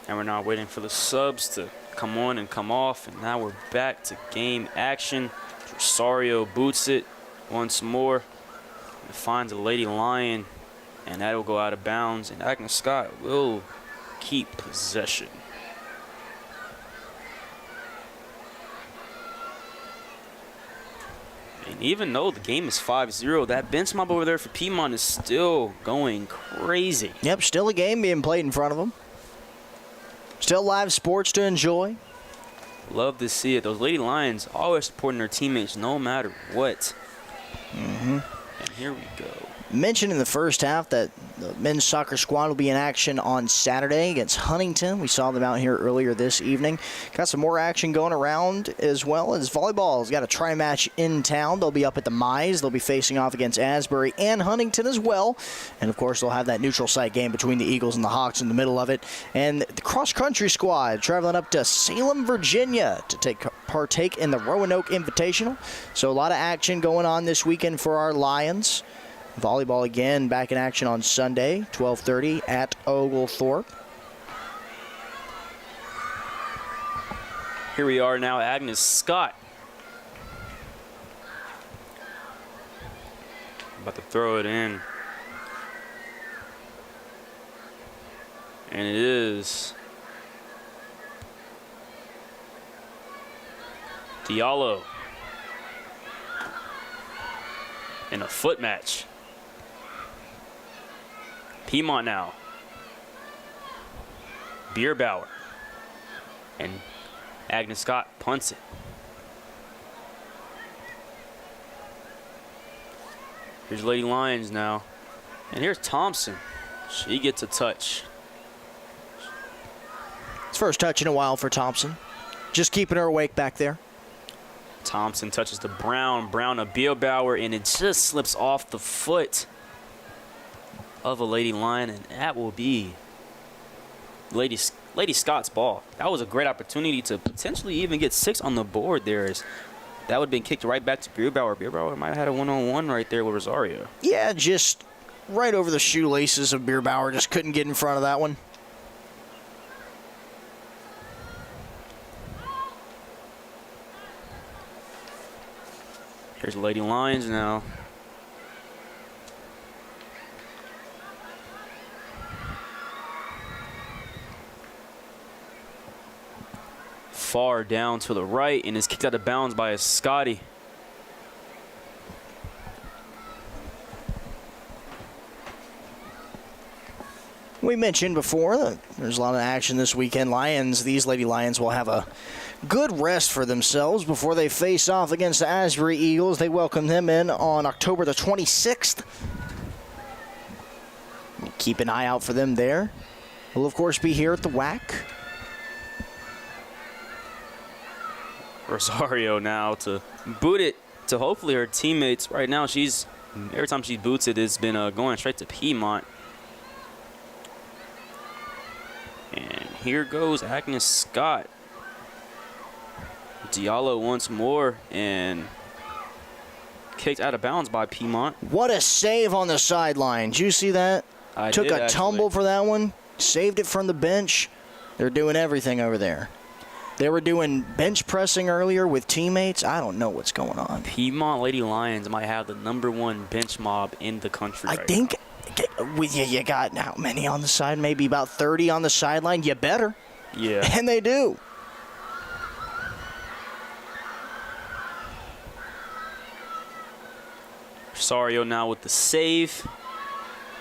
And we're now waiting for the subs to come on and come off. And now we're back to game action. Rosario boots it once more. And finds a Lady Lion. And that will go out of bounds. And Agnes Scott will keep possession. And even though the game is 5-0, that bench mob over there for Piedmont is still going crazy. Yep, still a game being played in front of them. Still live sports to enjoy. Love to see it. Those Lady Lions always supporting their teammates no matter what. And here we go. Mentioned in the first half that the men's soccer squad will be in action on Saturday against Huntington. We saw them out here earlier this evening. Got some more action going around as well as volleyball's got a tri-match in town. They'll be up at the Mize. They'll be facing off against Asbury and Huntington as well. And, of course, they'll have that neutral site game between the Eagles and the Hawks in the middle of it. And the cross-country squad traveling up to Salem, Virginia to partake in the Roanoke Invitational. So a lot of action going on this weekend for our Lions. Volleyball again back in action on Sunday, 12:30 at Oglethorpe. Here we are now, Agnes Scott. About to throw it in. And it is Diallo in a foot match. Piedmont now. Bierbauer. And Agnes Scott punts it. Here's Lady Lions now. And here's Thompson. She gets a touch. It's first touch in a while for Thompson. Just keeping her awake back there. Thompson touches the Brown a Bierbauer, and it just slips off the foot of a Lady Lion, and that will be Lady Scott's ball. That was a great opportunity to potentially even get 6 on the board there. That would have been kicked right back to Bierbauer. Bierbauer might have had a one-on-one right there with Rosario. Yeah, just right over the shoelaces of Bierbauer. Just couldn't get in front of that one. Here's Lady Lions now. Far down to the right and is kicked out of bounds by a Scotty. We mentioned before that there's a lot of action this weekend. These Lady Lions will have a good rest for themselves before they face off against the Asbury Eagles. They welcome them in on October the 26th. Keep an eye out for them there. We'll, of course, be here at the WAC. Rosario now to boot it to hopefully her teammates. Right now, every time she boots it, it's been going straight to Piedmont. And here goes Agnes Scott. Diallo once more and kicked out of bounds by Piedmont. What a save on the sideline. Did you see that? I Took did, a tumble for that one. Saved it from the bench. They're doing everything over there. They were doing bench pressing earlier with teammates. I don't know what's going on. Piedmont Lady Lions might have the #1 bench mob in the country. I think with you got how many on the side? Maybe about 30 on the sideline. You better. Yeah. And they do. Rosario now with the save.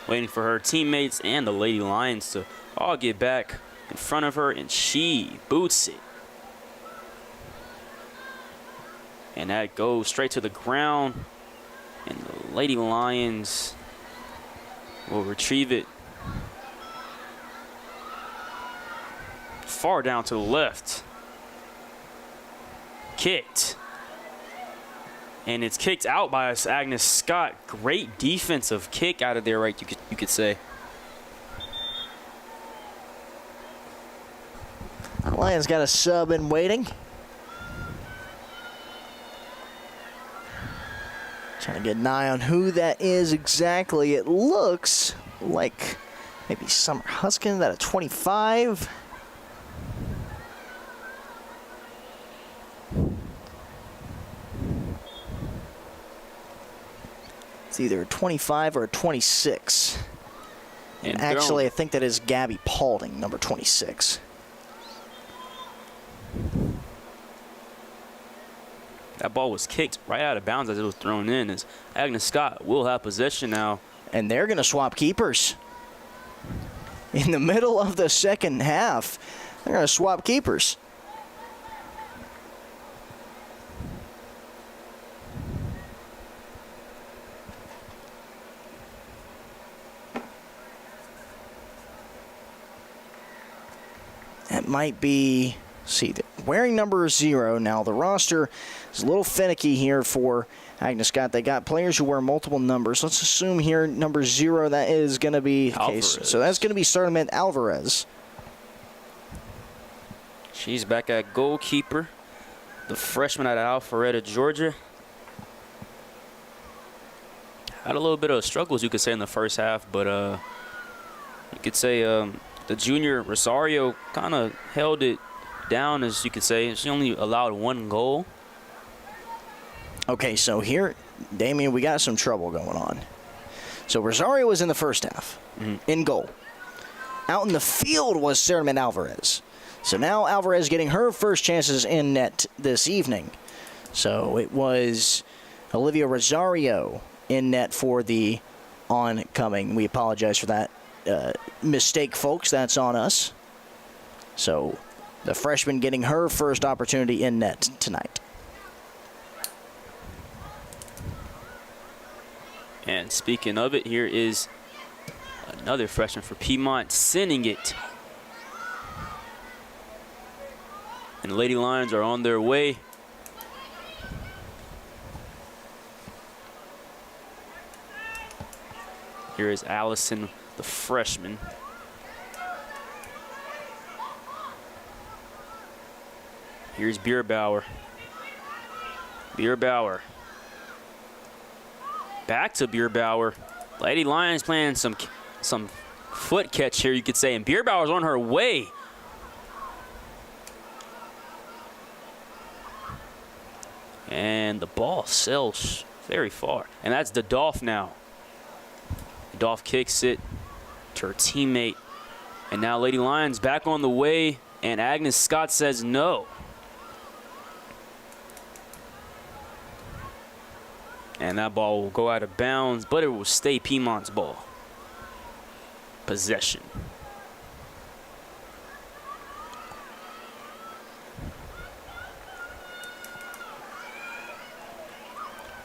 Waiting for her teammates and the Lady Lions to all get back in front of her, and she boots it. And that goes straight to the ground, and the Lady Lions will retrieve it. Far down to the left. Kicked. And it's kicked out by Agnes Scott. Great defensive kick out of there, right? You could say. Lions got a sub in waiting. Trying to get an eye on who that is exactly. It looks like maybe Summer Huskin at a 25. It's either a 25 or a 26. And actually, I think that is Gabby Paulding, number 26. That ball was kicked right out of bounds as it was thrown in. As Agnes Scott will have possession now. And they're going to swap keepers. In the middle of the second half, they're going to swap keepers. That might be, see, wearing number 0. Now, the roster is a little finicky here for Agnes Scott. They got players who wear multiple numbers. Let's assume here number 0, that is going to be the case. So that's going to be Starlight Alvarez. She's back at goalkeeper. The freshman out of Alpharetta, Georgia. Had a little bit of struggles, you could say, in the first half, but you could say the junior Rosario kind of held it down, as you could say. She only allowed 1 goal. Okay, so here, Damian, we got some trouble going on. So Rosario was in the first half, in goal. Out in the field was Sarah Alvarez. So now Alvarez getting her first chances in net this evening. So it was Olivia Rosario in net for the oncoming. We apologize for that mistake, folks. That's on us. So the freshman getting her first opportunity in net tonight. And speaking of it, here is another freshman for Piedmont sending it. And the Lady Lions are on their way. Here is Allison, the freshman. Here's Bierbauer. Bierbauer. Back to Bierbauer. Lady Lions playing some foot catch here, you could say, and Bierbauer's on her way. And the ball sails very far. And that's the Dolph now. Dolph kicks it to her teammate. And now Lady Lions back on the way, and Agnes Scott says no. And that ball will go out of bounds, but it will stay Piedmont's ball. Possession.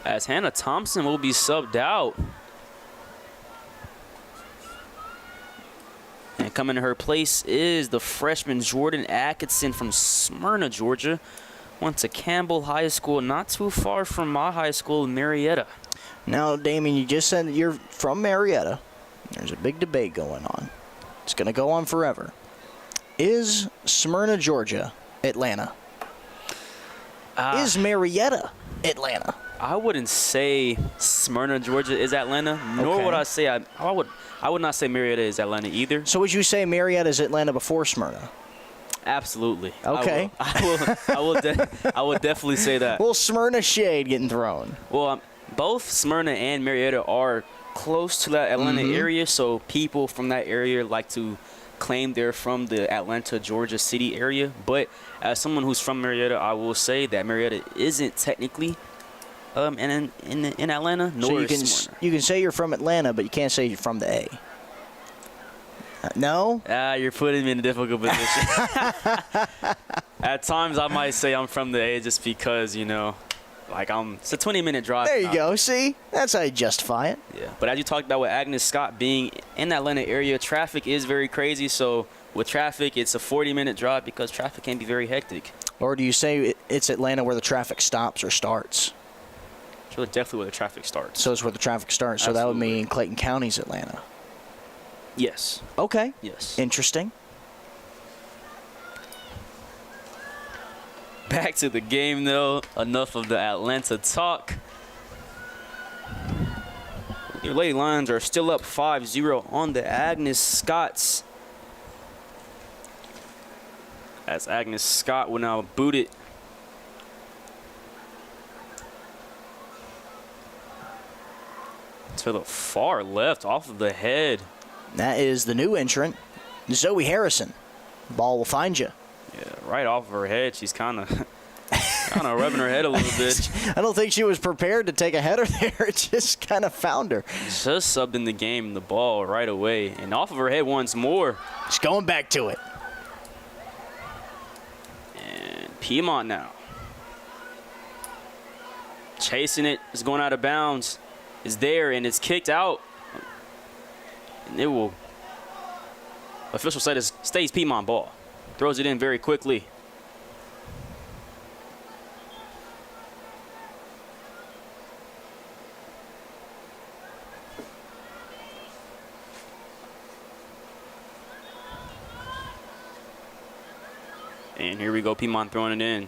As Hannah Thompson will be subbed out. And coming to her place is the freshman Jordan Atkinson from Smyrna, Georgia. Went to Campbell High School, not too far from my high school in Marietta. Now, Damien, you just said that you're from Marietta. There's a big debate going on. It's going to go on forever. Is Smyrna, Georgia, Atlanta? Is Marietta Atlanta? I wouldn't say Smyrna, Georgia is Atlanta, nor would I say I would not say Marietta is Atlanta either. So would you say Marietta is Atlanta before Smyrna? Absolutely. Okay. I will definitely say that. Well, Smyrna shade getting thrown. Well, both Smyrna and Marietta are close to that Atlanta area, so people from that area like to claim they're from the Atlanta, Georgia city area. But as someone who's from Marietta, I will say that Marietta isn't technically in Atlanta, nor So Smyrna. you can say you're from Atlanta, but you can't say you're from the A. No? You're putting me in a difficult position. At times, I might say I'm from the A just because, you know, like it's a 20-minute drive. There you go. See? That's how you justify it. Yeah. But as you talked about with Agnes Scott being in the Atlanta area, traffic is very crazy. So with traffic, it's a 40-minute drive because traffic can be very hectic. Or do you say it's Atlanta where the traffic stops or starts? So definitely where the traffic starts. So it's where the traffic starts. So that would mean Clayton County's Atlanta. Yes. Okay. Yes. Interesting. Back to the game, though. Enough of the Atlanta talk. Your Lady Lions are still up 5-0 on the Agnes Scotts. As Agnes Scott will now boot it. To the far left, off of the head. That is the new entrant, Zoe Harrison. Ball will find you. Yeah, right off of her head. She's kind of rubbing her head a little bit. I don't think she was prepared to take a header there. It just kind of found her. Just subbed in the game, the ball right away. And off of her head once more. She's going back to it. And Piedmont now. Chasing it. It's going out of bounds. It's there, and it's kicked out. And it will. Official said it stays Piedmont ball. Throws it in very quickly. And here we go, Piedmont throwing it in.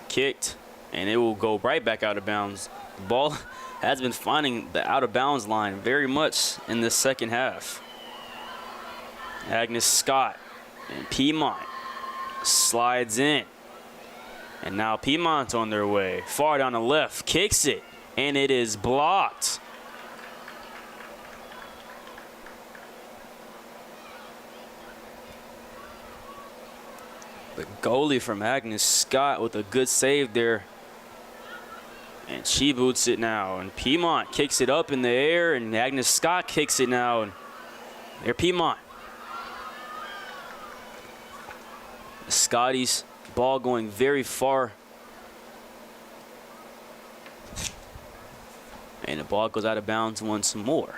Kicked, and it will go right back out of bounds. The ball has been finding the out of bounds line very much in this second half. Agnes Scott and Piedmont slides in. And now Piedmont's on their way. Far down the left, kicks it, and it is blocked. The goalie from Agnes Scott with a good save there. And she boots it now. And Piedmont kicks it up in the air, and Agnes Scott kicks it now. And there Piedmont. The Scotties, ball going very far. And the ball goes out of bounds once more.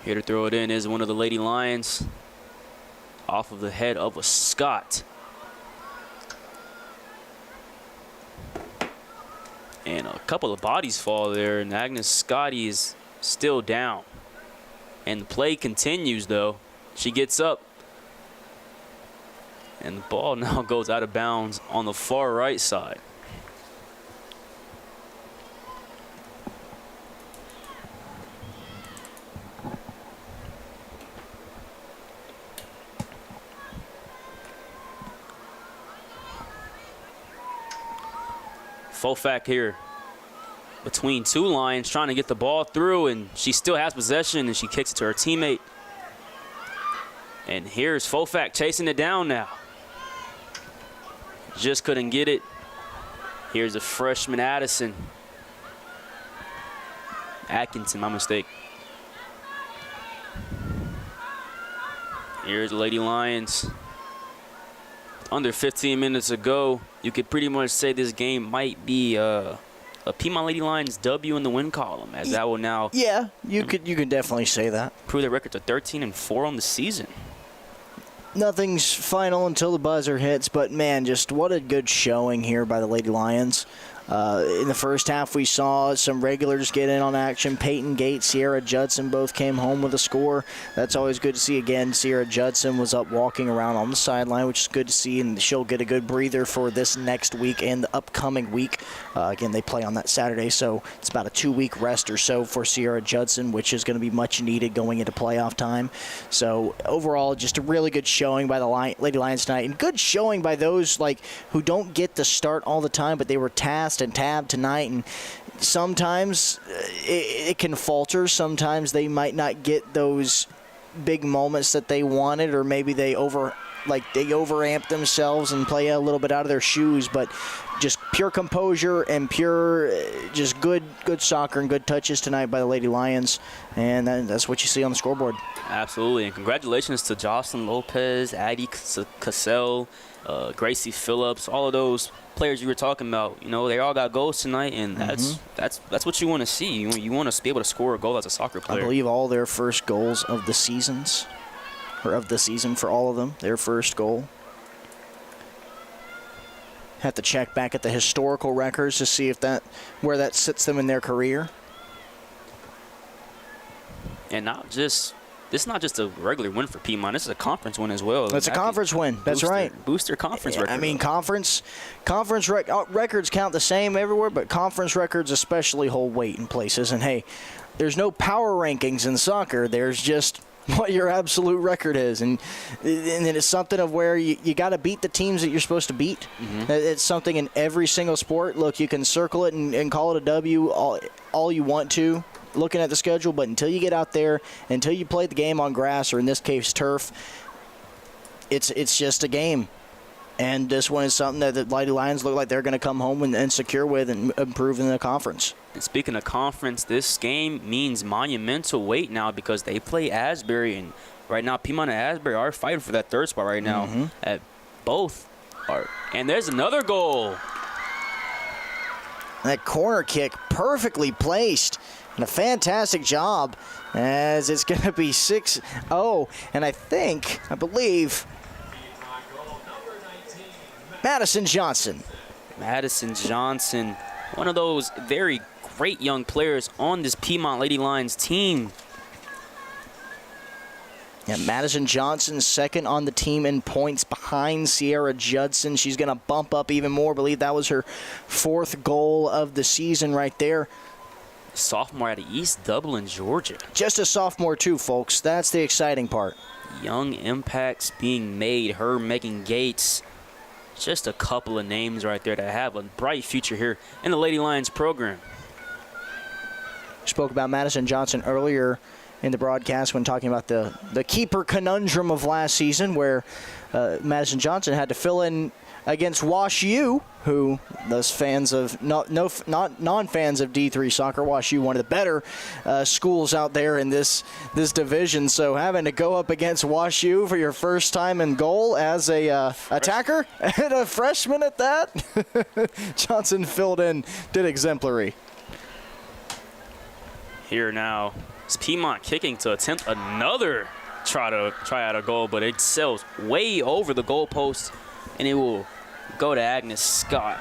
Here to throw it in is one of the Lady Lions. Off of the head of a Scott. And a couple of bodies fall there, and Agnes Scotty is still down. And the play continues, though. She gets up. And the ball now goes out of bounds on the far right side. Fofak here between two lines trying to get the ball through, and she still has possession, and she kicks it to her teammate. And here's Fofak chasing it down now. Just couldn't get it. Here's the freshman Atkinson, my mistake. Here's the Lady Lions. Under 15 minutes to go, you could pretty much say this game might be a Piedmont Lady Lions W in the win column, as that will now you could definitely say that. prove their record to 13-4 on the season. Nothing's final until the buzzer hits, but man, just what a good showing here by the Lady Lions. In the first half, we saw some regulars get in on action. Peyton Gates, Sierra Judson both came home with a score. That's always good to see. Again, Sierra Judson was up walking around on the sideline, which is good to see, and she'll get a good breather for this next week and the upcoming week. Again, they play on that Saturday, so it's about a 2-week rest or so for Sierra Judson, which is going to be much needed going into playoff time. So overall, just a really good showing by the Lady Lions tonight, and good showing by those who don't get to start all the time, but they were tasked and tabbed tonight, and sometimes it can falter. Sometimes they might not get those big moments that they wanted, or maybe they overamp themselves and play a little bit out of their shoes, but just pure composure and pure just good soccer and good touches tonight by the Lady Lions, and that's what you see on the scoreboard. Absolutely, and congratulations to Jocelyn Lopez, Addie Cassell, Gracie Phillips, all of those players you were talking about. You know, they all got goals tonight, and that's what you want to see. You want to be able to score a goal as a soccer player. I believe all their first goals of the season for all of them, their first goal. Have to check back at the historical records to see where that sits them in their career. And this is not just a regular win for Piedmont. This is a conference win as well. It's a conference win. That's right. Boost their conference record. I mean, conference records count the same everywhere, but conference records especially hold weight in places. And, hey, there's no power rankings in soccer. There's just what your absolute record is. And it's something of where you got to beat the teams that you're supposed to beat. It's something in every single sport. Look, you can circle it and call it a W all you want to, looking at the schedule, but until you get out there, until you play the game on grass, or in this case turf, it's just a game. And this one is something that the Lady Lions look like they're going to come home and secure with and improve in the conference. And speaking of conference, this game means monumental weight now because they play Asbury, and right now Piedmont and Asbury are fighting for that third spot right now. Both are. And there's another goal. That corner kick perfectly placed. And a fantastic job, as it's going to be 6-0. And I believe, Madison Johnson. Madison Johnson, one of those very great young players on this Piedmont Lady Lions team. Yeah, Madison Johnson second on the team in points behind Sierra Judson. She's going to bump up even more. I believe that was her 4th goal of the season right there. Sophomore out of East Dublin, Georgia. Just a sophomore too, folks. That's the exciting part. Young impacts being made. Her, Megan Gates. Just a couple of names right there that have a bright future here in the Lady Lions program. Spoke about Madison Johnson earlier in the broadcast when talking about the keeper conundrum of last season, where Madison Johnson had to fill in against Wash U, who those fans of not non-fans of D3 soccer, Wash U, one of the better schools out there in this division. So having to go up against Wash U for your first time in goal as a attacker and a freshman at that, Johnson filled in, did exemplary. Here now is Piedmont kicking to attempt another try out a goal, but it sails way over the goalpost, and it will go to Agnes Scott.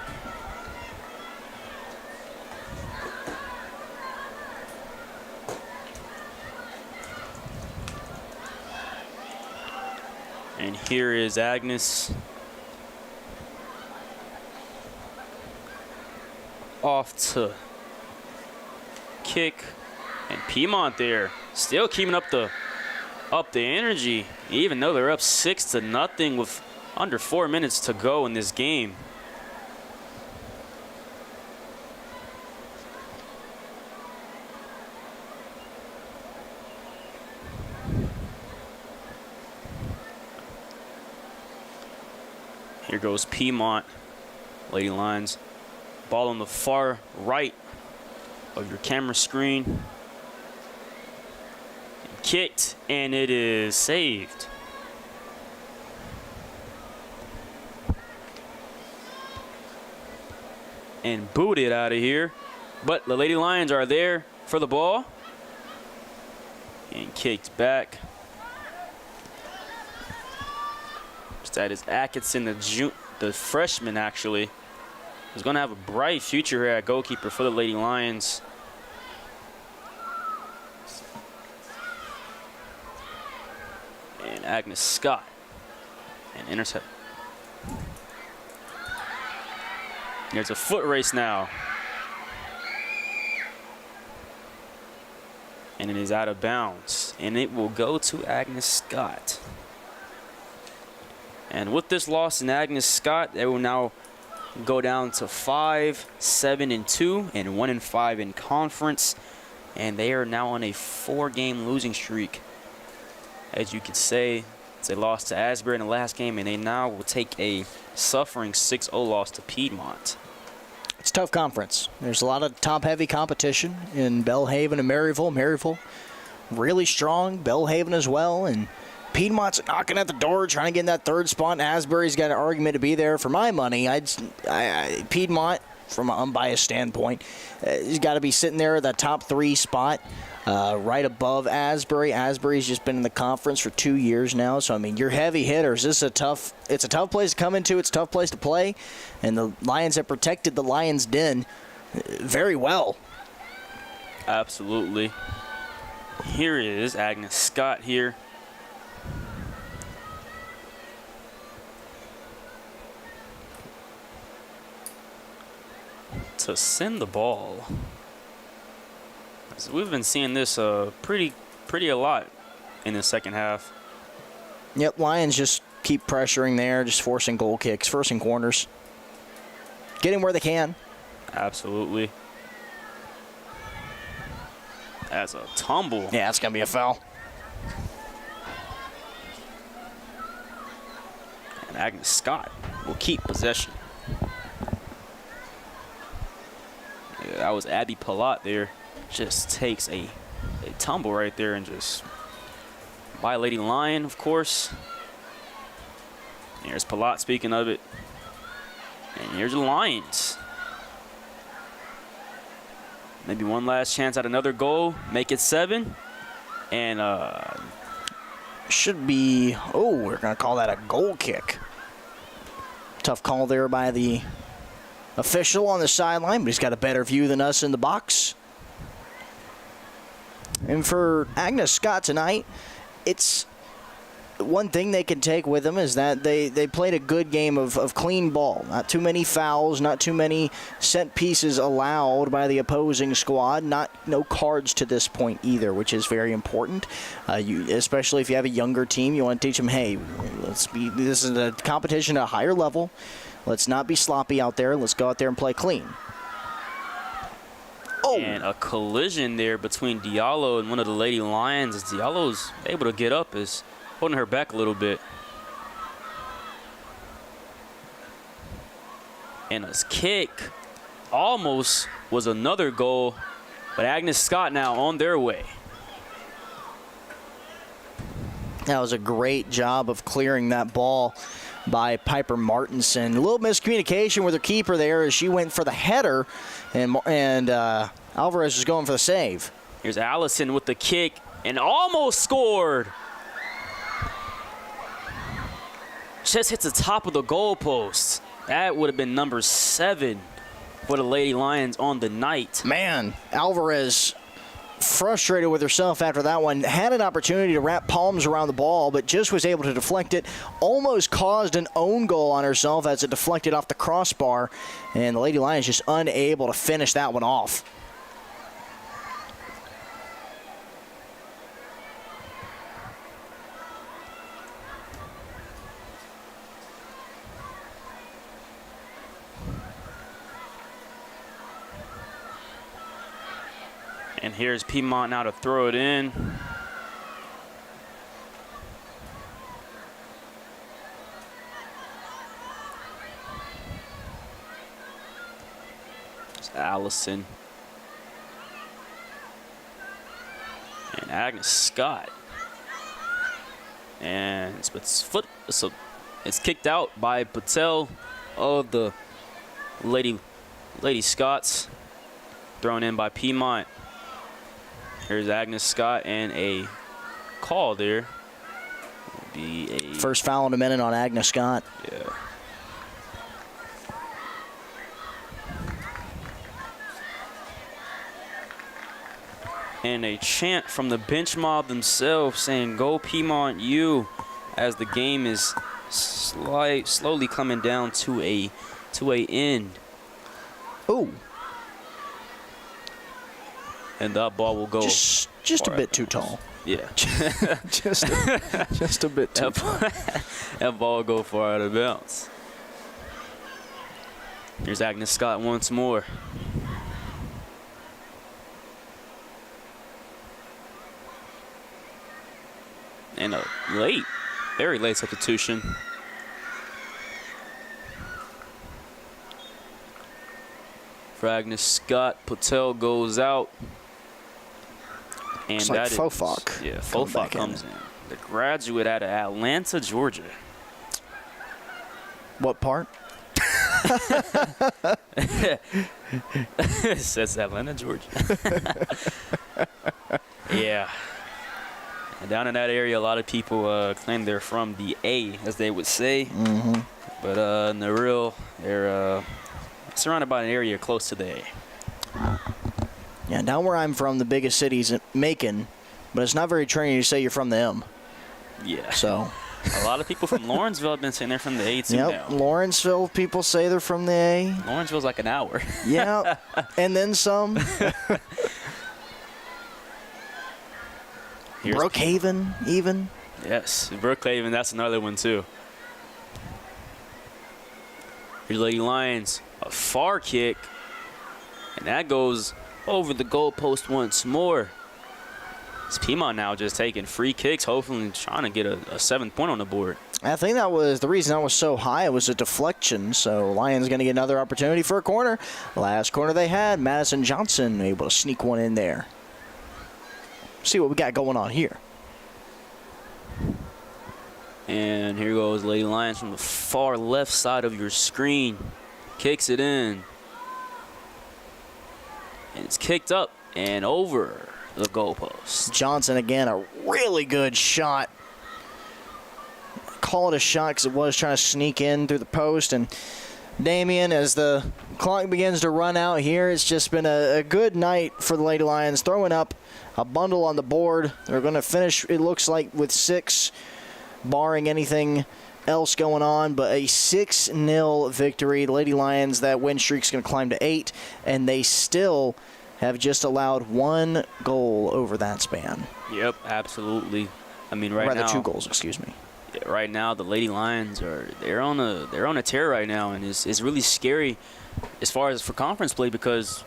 And here is Agnes. Off to kick, and Piedmont there still keeping up the energy, even though they're up 6-0 with under 4 minutes to go in this game. Here goes Piedmont. Lady Lions. Ball on the far right of your camera screen. Kicked, and it is saved. And booted out of here. But the Lady Lions are there for the ball. And kicked back. That is Atkinson, the freshman, actually. Is going to have a bright future here at goalkeeper for the Lady Lions. And Agnes Scott. And intercept. There's a foot race now. And it is out of bounds. And it will go to Agnes Scott. And with this loss in Agnes Scott, they will now go down to 5-7-2 and 1-5 in conference. And they are now on a 4-game losing streak. As you could say, they lost to Asbury in the last game, and they now will take a suffering 6-0 loss to Piedmont. It's a tough conference. There's a lot of top-heavy competition in Belhaven and Maryville. Maryville really strong, Belhaven as well, and Piedmont's knocking at the door, trying to get in that third spot. And Asbury's got an argument to be there. For my money, Piedmont, from an unbiased standpoint, he's got to be sitting there at that top 3 spot, right above Asbury. Asbury's just been in the conference for 2 years now. So I mean, you're heavy hitters. It's a tough place to come into. It's a tough place to play, and the Lions have protected the Lions' Den very well. Absolutely. Here is Agnes Scott here. To send the ball. So we've been seeing this pretty a lot in the second half. Yep, Lions just keep pressuring there, just forcing goal kicks, forcing corners, getting where they can. Absolutely. That's a tumble. Yeah, it's going to be a foul. And Agnes Scott will keep possession. Yeah, that was Abby Palat there. Just takes a tumble right there and just by Lady Lion, of course. There's Palat, speaking of it. And here's the Lions. Maybe one last chance at another goal. Make it 7. And should be, we're going to call that a goal kick. Tough call there by the official on the sideline, but he's got a better view than us in the box. And for Agnes Scott tonight, it's one thing they can take with them is that they played a good game of clean ball. Not too many fouls, not too many set pieces allowed by the opposing squad. No cards to this point either, which is very important. Especially if you have a younger team, you want to teach them, hey, this is a competition at a higher level. Let's not be sloppy out there. Let's go out there and play clean. And a collision there between Diallo and one of the Lady Lions. As Diallo's able to get up, is holding her back a little bit. And his kick almost was another goal, but Agnes Scott now on their way. That was a great job of clearing that ball by Piper Martinson. A little miscommunication with her keeper there as she went for the header, and Alvarez was going for the save. Here's Allison with the kick and almost scored. Just hits the top of the goalpost. That would have been number 7 for the Lady Lions on the night. Man, Alvarez frustrated with herself after that one. Had an opportunity to wrap palms around the ball, but just was able to deflect it. Almost caused an own goal on herself as it deflected off the crossbar. And the Lady Lions just unable to finish that one off. And here's Piedmont now to throw it in. Just Allison. And Agnes Scott. And it's kicked out by Patel of the Lady Scots. Thrown in by Piedmont. Here's Agnes Scott, and a call there. Will be a First foul in a minute on Agnes Scott. Yeah. And a chant from the bench mob themselves saying, "Go Piedmont, you," as the game is slowly coming down to a end. Ooh, And that ball will go just a bit too tall. Yeah. just a bit too tall. That ball will go far out of bounds. Here's Agnes Scott once more. And a very late substitution. For Agnes Scott, Patel goes out. And Looks like that is- Fofok Yeah, coming Fofok back in. comes in. The graduate out of Atlanta, Georgia. What part? It says Atlanta, Georgia. Yeah. And down in that area, a lot of people claim they're from the A, as they would say. Mm-hmm. But in the real, they're surrounded by an area close to the A. Yeah, down where I'm from, the biggest city's Macon, but it's not very trendy to say you're from the M. Yeah. So, A lot of people from Lawrenceville have been saying they're from the A too yep, now. Lawrenceville people say they're from the A. Lawrenceville's like an hour. Yeah, and then some. Here's Brookhaven, even. Yes, Brookhaven, that's another one too. Here's Lady Lions, a far kick, and that goes over the goalpost once more. It's Piedmont now just taking free kicks, hopefully trying to get a 7th point on the board. I think that was the reason that was so high. It was a deflection, so Lions going to get another opportunity for a corner. Last corner they had, Madison Johnson able to sneak one in there. See what we got going on here. And here goes Lady Lions from the far left side of your screen. Kicks it in. And it's kicked up and over the goalpost. Johnson again, a really good shot. Call it a shot because it was trying to sneak in through the post. And Damien, as the clock begins to run out here, it's just been a good night for the Lady Lions, throwing up a bundle on the board. They're going to finish, it looks like, with 6, barring anything else going on, but a 6-0 victory. The Lady Lions, that win streak's going to climb to 8, and they still have just allowed 1 goal over that span. Yep, absolutely. I mean, right Rather now, 2 goals, excuse me. yeah, right now the Lady Lions they're on a tear right now, and it's really scary as far as for conference play, because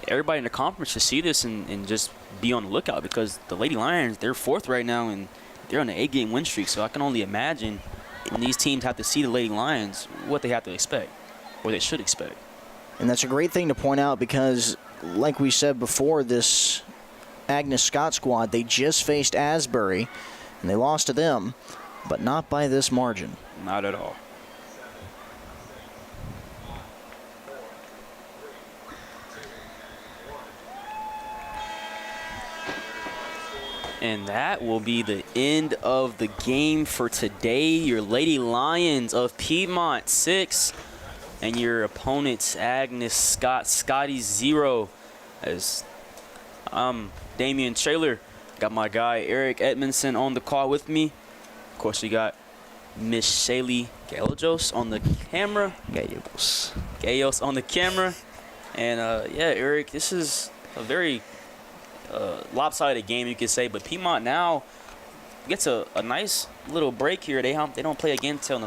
everybody in the conference should see this and just be on the lookout, because the Lady Lions, they're 4th right now and they're on an 8-game win streak. So I can only imagine when these teams have to see the Lady Lions what they have to expect, or they should expect. And that's a great thing to point out because, like we said before, this Agnes Scott squad, they just faced Asbury, and they lost to them, but not by this margin. Not at all. And that will be the end of the game for today. Your Lady Lions of Piedmont 6 and your opponents Agnes Scott, Scotty 0. As I'm Damian Traylor, got my guy Eric Edmondson on the call with me. Of course, we got Miss Shaylee Galajos on the camera. Gallos on the camera. And yeah, Eric, this is a very lopsided game, you could say, but Piedmont now gets a nice little break here. They don't play again until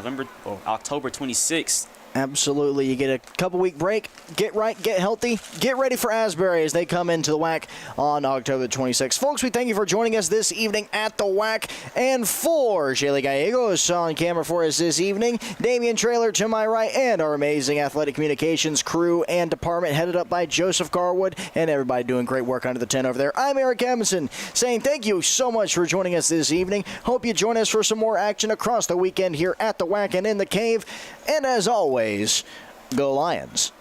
October 26th Absolutely. You get a couple-week break, get right, get healthy, get ready for Asbury as they come into the WAC on October 26th. Folks, we thank you for joining us this evening at the WAC. And for Shaylee Gallegos on camera for us this evening, Damian Traylor to my right, and our amazing athletic communications crew and department headed up by Joseph Garwood, and everybody doing great work under the tent over there. I'm Eric Emerson saying thank you so much for joining us this evening. Hope you join us for some more action across the weekend here at the WAC and in the Cave. And as always, go Lions.